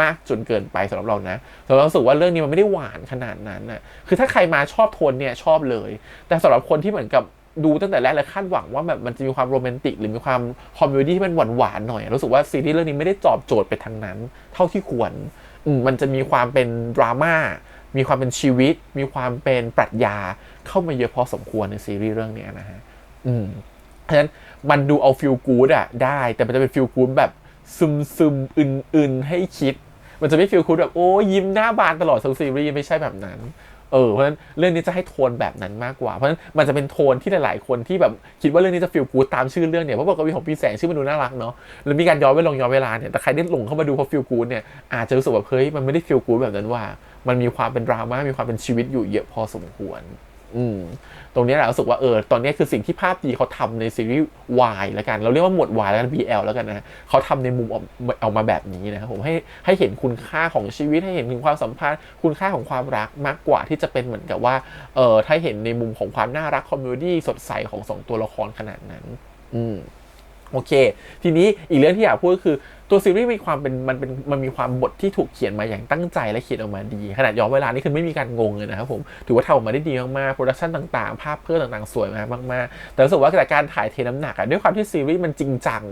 [SPEAKER 1] มากจนเกินไปสำหรับเรานะแต่เรารู้สึกว่าเรื่องนี้มันไม่ได้หวานขนาดนั้นนะคือถ้าใครมาชอบโทนเนี่ยชอบเลยแต่สำหรับคนที่เหมือนกับดูตั้งแต่แรกเลยคาดหวังว่าแบบมันจะมีความโรแมนติกหรือมีความคอมเมดี้ที่มันหวานๆหน่อยรู้สึกว่าซีรีส์เรื่องนี้ไม่ได้ตอบโจทย์ไปทางนั้นเท่าที่ควรมันจะมีความเป็นดราม่ามีความเป็นชีวิตมีความเป็นปรัชญาเข้ามาเยอะพอสมควรในซีรีส์เรื่องนี้นะฮะเพราะฉะนั้นมันดูเอาฟีลกู๊ดอะได้แต่มันจะเป็นฟีลกู๊ดแบบซึมอื่นให้คิดมันจะไม่ฟีลกู๊ดแบบโอ้ยิ้มหน้าบานตลอดทั้งซีรีส์ไม่ใช่แบบนั้นเพราะฉะนั้นเรื่องนี้จะให้โทนแบบนั้นมากกว่าเพราะฉะนั้นมันจะเป็นโทนที่หลายๆคนที่แบบคิดว่าเรื่องนี้จะฟีลกู๊ดตามชื่อเรื่องเนี่ยเพราะบอกกวีของปีแสงชื่อมันดูน่ารักเนาะแล้วมีการย้อนเวลาเนี่ยแต่ใครได้หลงเข้ามาดูเพราะฟีลกู๊ดเนี่ยอาจจะรู้สึกว่าเฮ้ยมันไม่ได้ฟีลกู๊ดแบบนั้นว่ามันมีความเป็นดราม่ามีความเป็นชีวิตอยู่เยอะพอสมควรตรงนี้แหละรู้สึกว่าตอนนี้คือสิ่งที่ภาพดีเขาทำในซีรีส์ Y แล้วกันเราเรียกว่าหมวด Y แล้วกัน BL แล้วกันนะเขาทำในมุมออกมาแบบนี้นะครับผมให้เห็นคุณค่าของชีวิตให้เห็นถึงความสัมพันธ์คุณค่าของความรักมากกว่าที่จะเป็นเหมือนกับว่าถ้าเห็นในมุมของความน่ารักคอมเมดี้สดใสของ2 ตัวละครขนาดนั้นโอเคทีนี้อีกเรื่องที่อยากพูดก็คือตัวซีรีส์มีความเป็นมันมีความบทที่ถูกเขียนมาอย่างตั้งใจและเขียนออกมาดีขนาดย้อนเวลานี่คือไม่มีการงงเลยนะครับผมถือว่าทำออกมาได้ดีมากๆโปรดักชั่นต่างๆภาพเพิ่มต่างๆสวยมากๆแต่รู้สึกว่าการถ่ายเทน้ำหนักด้วยความที่ซีรีส์มันจริงจัง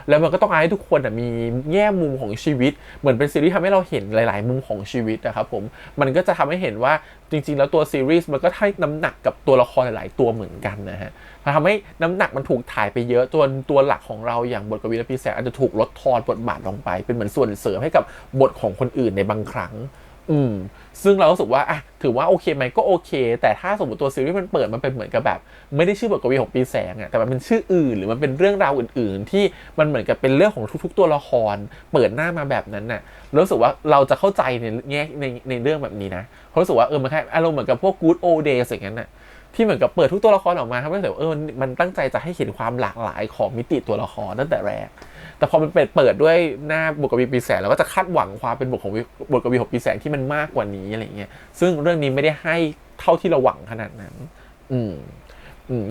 [SPEAKER 1] แล้วมันก็ต้องให้ทุกคนมีแง่มุมของชีวิตเหมือนเป็นซีรีส์ทำให้เราเห็นหลายๆมุมของชีวิตนะครับผมมันก็จะทำให้เห็นว่าจริงๆแล้วตัวซีรีส์มันก็ให้น้ำหนักกับตัวละครหลายๆตัวเหมือนกันนะฮะทำให้น้ำหนักมันถูกถ่ายไปเยอะจนตัวหลักของเราอย่างบทกวีและปีแสงอาจจะถูกลดทอนบทบาทลงไปเป็นเหมือนส่วนเสริมให้กับบทของคนอื่นในบางครั้งซึ่งเรารู้สึกว่าถือว่าโอเคไหมก็โอเคแต่ถ้าสมมติตัวซีรีส์มันเปิดมันเป็นเหมือนกับแบบไม่ได้ชื่อบทกวีของปีแสงแต่มันเป็นชื่ออื่นหรือมันเป็นเรื่องราวอื่นๆที่มันเหมือนกับเป็นเรื่องของทุกๆตัวละครเปิดหน้ามาแบบนั้นน่ะรู้สึกว่าเราจะเข้าใจในเรื่องแบบนี้นะเพราะรู้สึกว่ามันแค่อารมณ์เหมือนกับพวก Good Old Days อย่างนั้นน่ะที่เหมือนกับเปิดทุกตัวละครออกมาทำให้รู้สึกมันตั้งใจจะให้เห็นความหลากหลายของมิติตัวละครตั้งแต่แรกแต่พอมันเปิดด้วยหน้าบทกวีปีแสงเราก็จะคาดหวังความเป็นบทกวีของปีแสงที่มันมากกว่านี้อะไรเงี้ยซึ่งเรื่องนี้ไม่ได้ให้เท่าที่เราหวังขนาดนั้น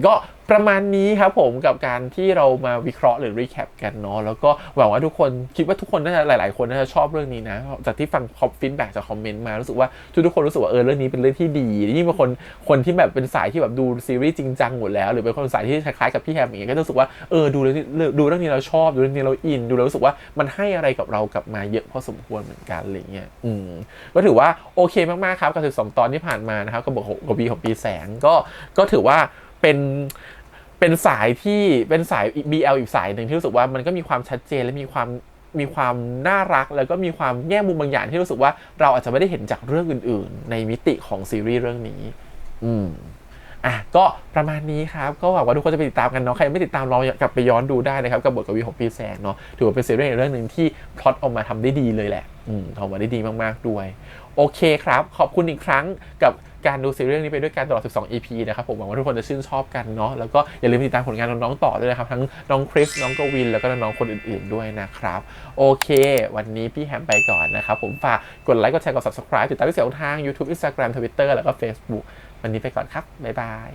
[SPEAKER 1] ก็ประมาณนี้ครับผมกับการที่เรามาวิเคราะห์หรือรีแคปกันเนาะแล้วก็หวังว่าทุกคนคิดว่าทุกคนน่าจะหลายๆคนน่าจะชอบเรื่องนี้นะจากที่ฟังฟีดแบ็กจากคอมเมนต์มารู้สึกว่าทุกคนรู้สึกว่าเรื่องนี้เป็นเรื่องที่ดียิ่งเป็นคนที่แบบเป็นสายที่แบบดูซีรีส์จริงจังหมดแล้วหรือเป็นคนสายที่คล้ายๆกับพี่แฮมอย่างเงี้ยก็รู้สึกว่าดูเรื่องนี้เราชอบดูเรื่องนี้เราอินดูแล้วรู้สึกว่ามันให้อะไรกับเรากลับมาเยอะพอสมควรเหมือนกันอะไรเงี้ยก็ถือว่าโอเคมากๆครับกับ12 ตอนที่ผ่านมานะครับกับบทกวีของปีแสงก็ถือว่าเป็นสายที่เป็นสาย BL อีกสายหนึ่งที่รู้สึกว่ามันก็มีความชัดเจนและมีความน่ารักแล้วก็มีความแง่มุมบางอย่างที่รู้สึกว่าเราอาจจะไม่ได้เห็นจากเรื่องอื่นๆในมิติของซีรีส์เรื่องนี้ก็ประมาณนี้ครับก็หวังว่าทุกคนจะไปติดตามกันเนาะใครไม่ติดตามลองกลับไปย้อนดูได้นะครับกับบทกวีของปีแสงเนาะถือว่าเป็นซีรีส์เรื่องนึงที่พล็อตออกมาทำได้ดีเลยแหละออกมาได้ดีมากๆด้วยโอเคครับขอบคุณอีกครั้งกับการดูซีรีส์นี้ไปด้วยกันตลอด12 EP นะครับผมหวังว่าทุกคนจะชื่นชอบกันเนาะแล้วก็อย่าลืมติดตามผลงานน้องๆต่อด้วยนะครับทั้งน้องคริสน้องกวินแล้วก็น้องๆคนอื่นๆด้วยนะครับโอเควันนี้พี่แฮมไปก่อนนะครับผมฝากกดไลค์กดแชร์กด Subscribe ติดตามพี่เสี่ยวทาง YouTube Instagram Twitter แล้วก็ Facebook วันนี้ไปก่อนครับบ๊ายบาย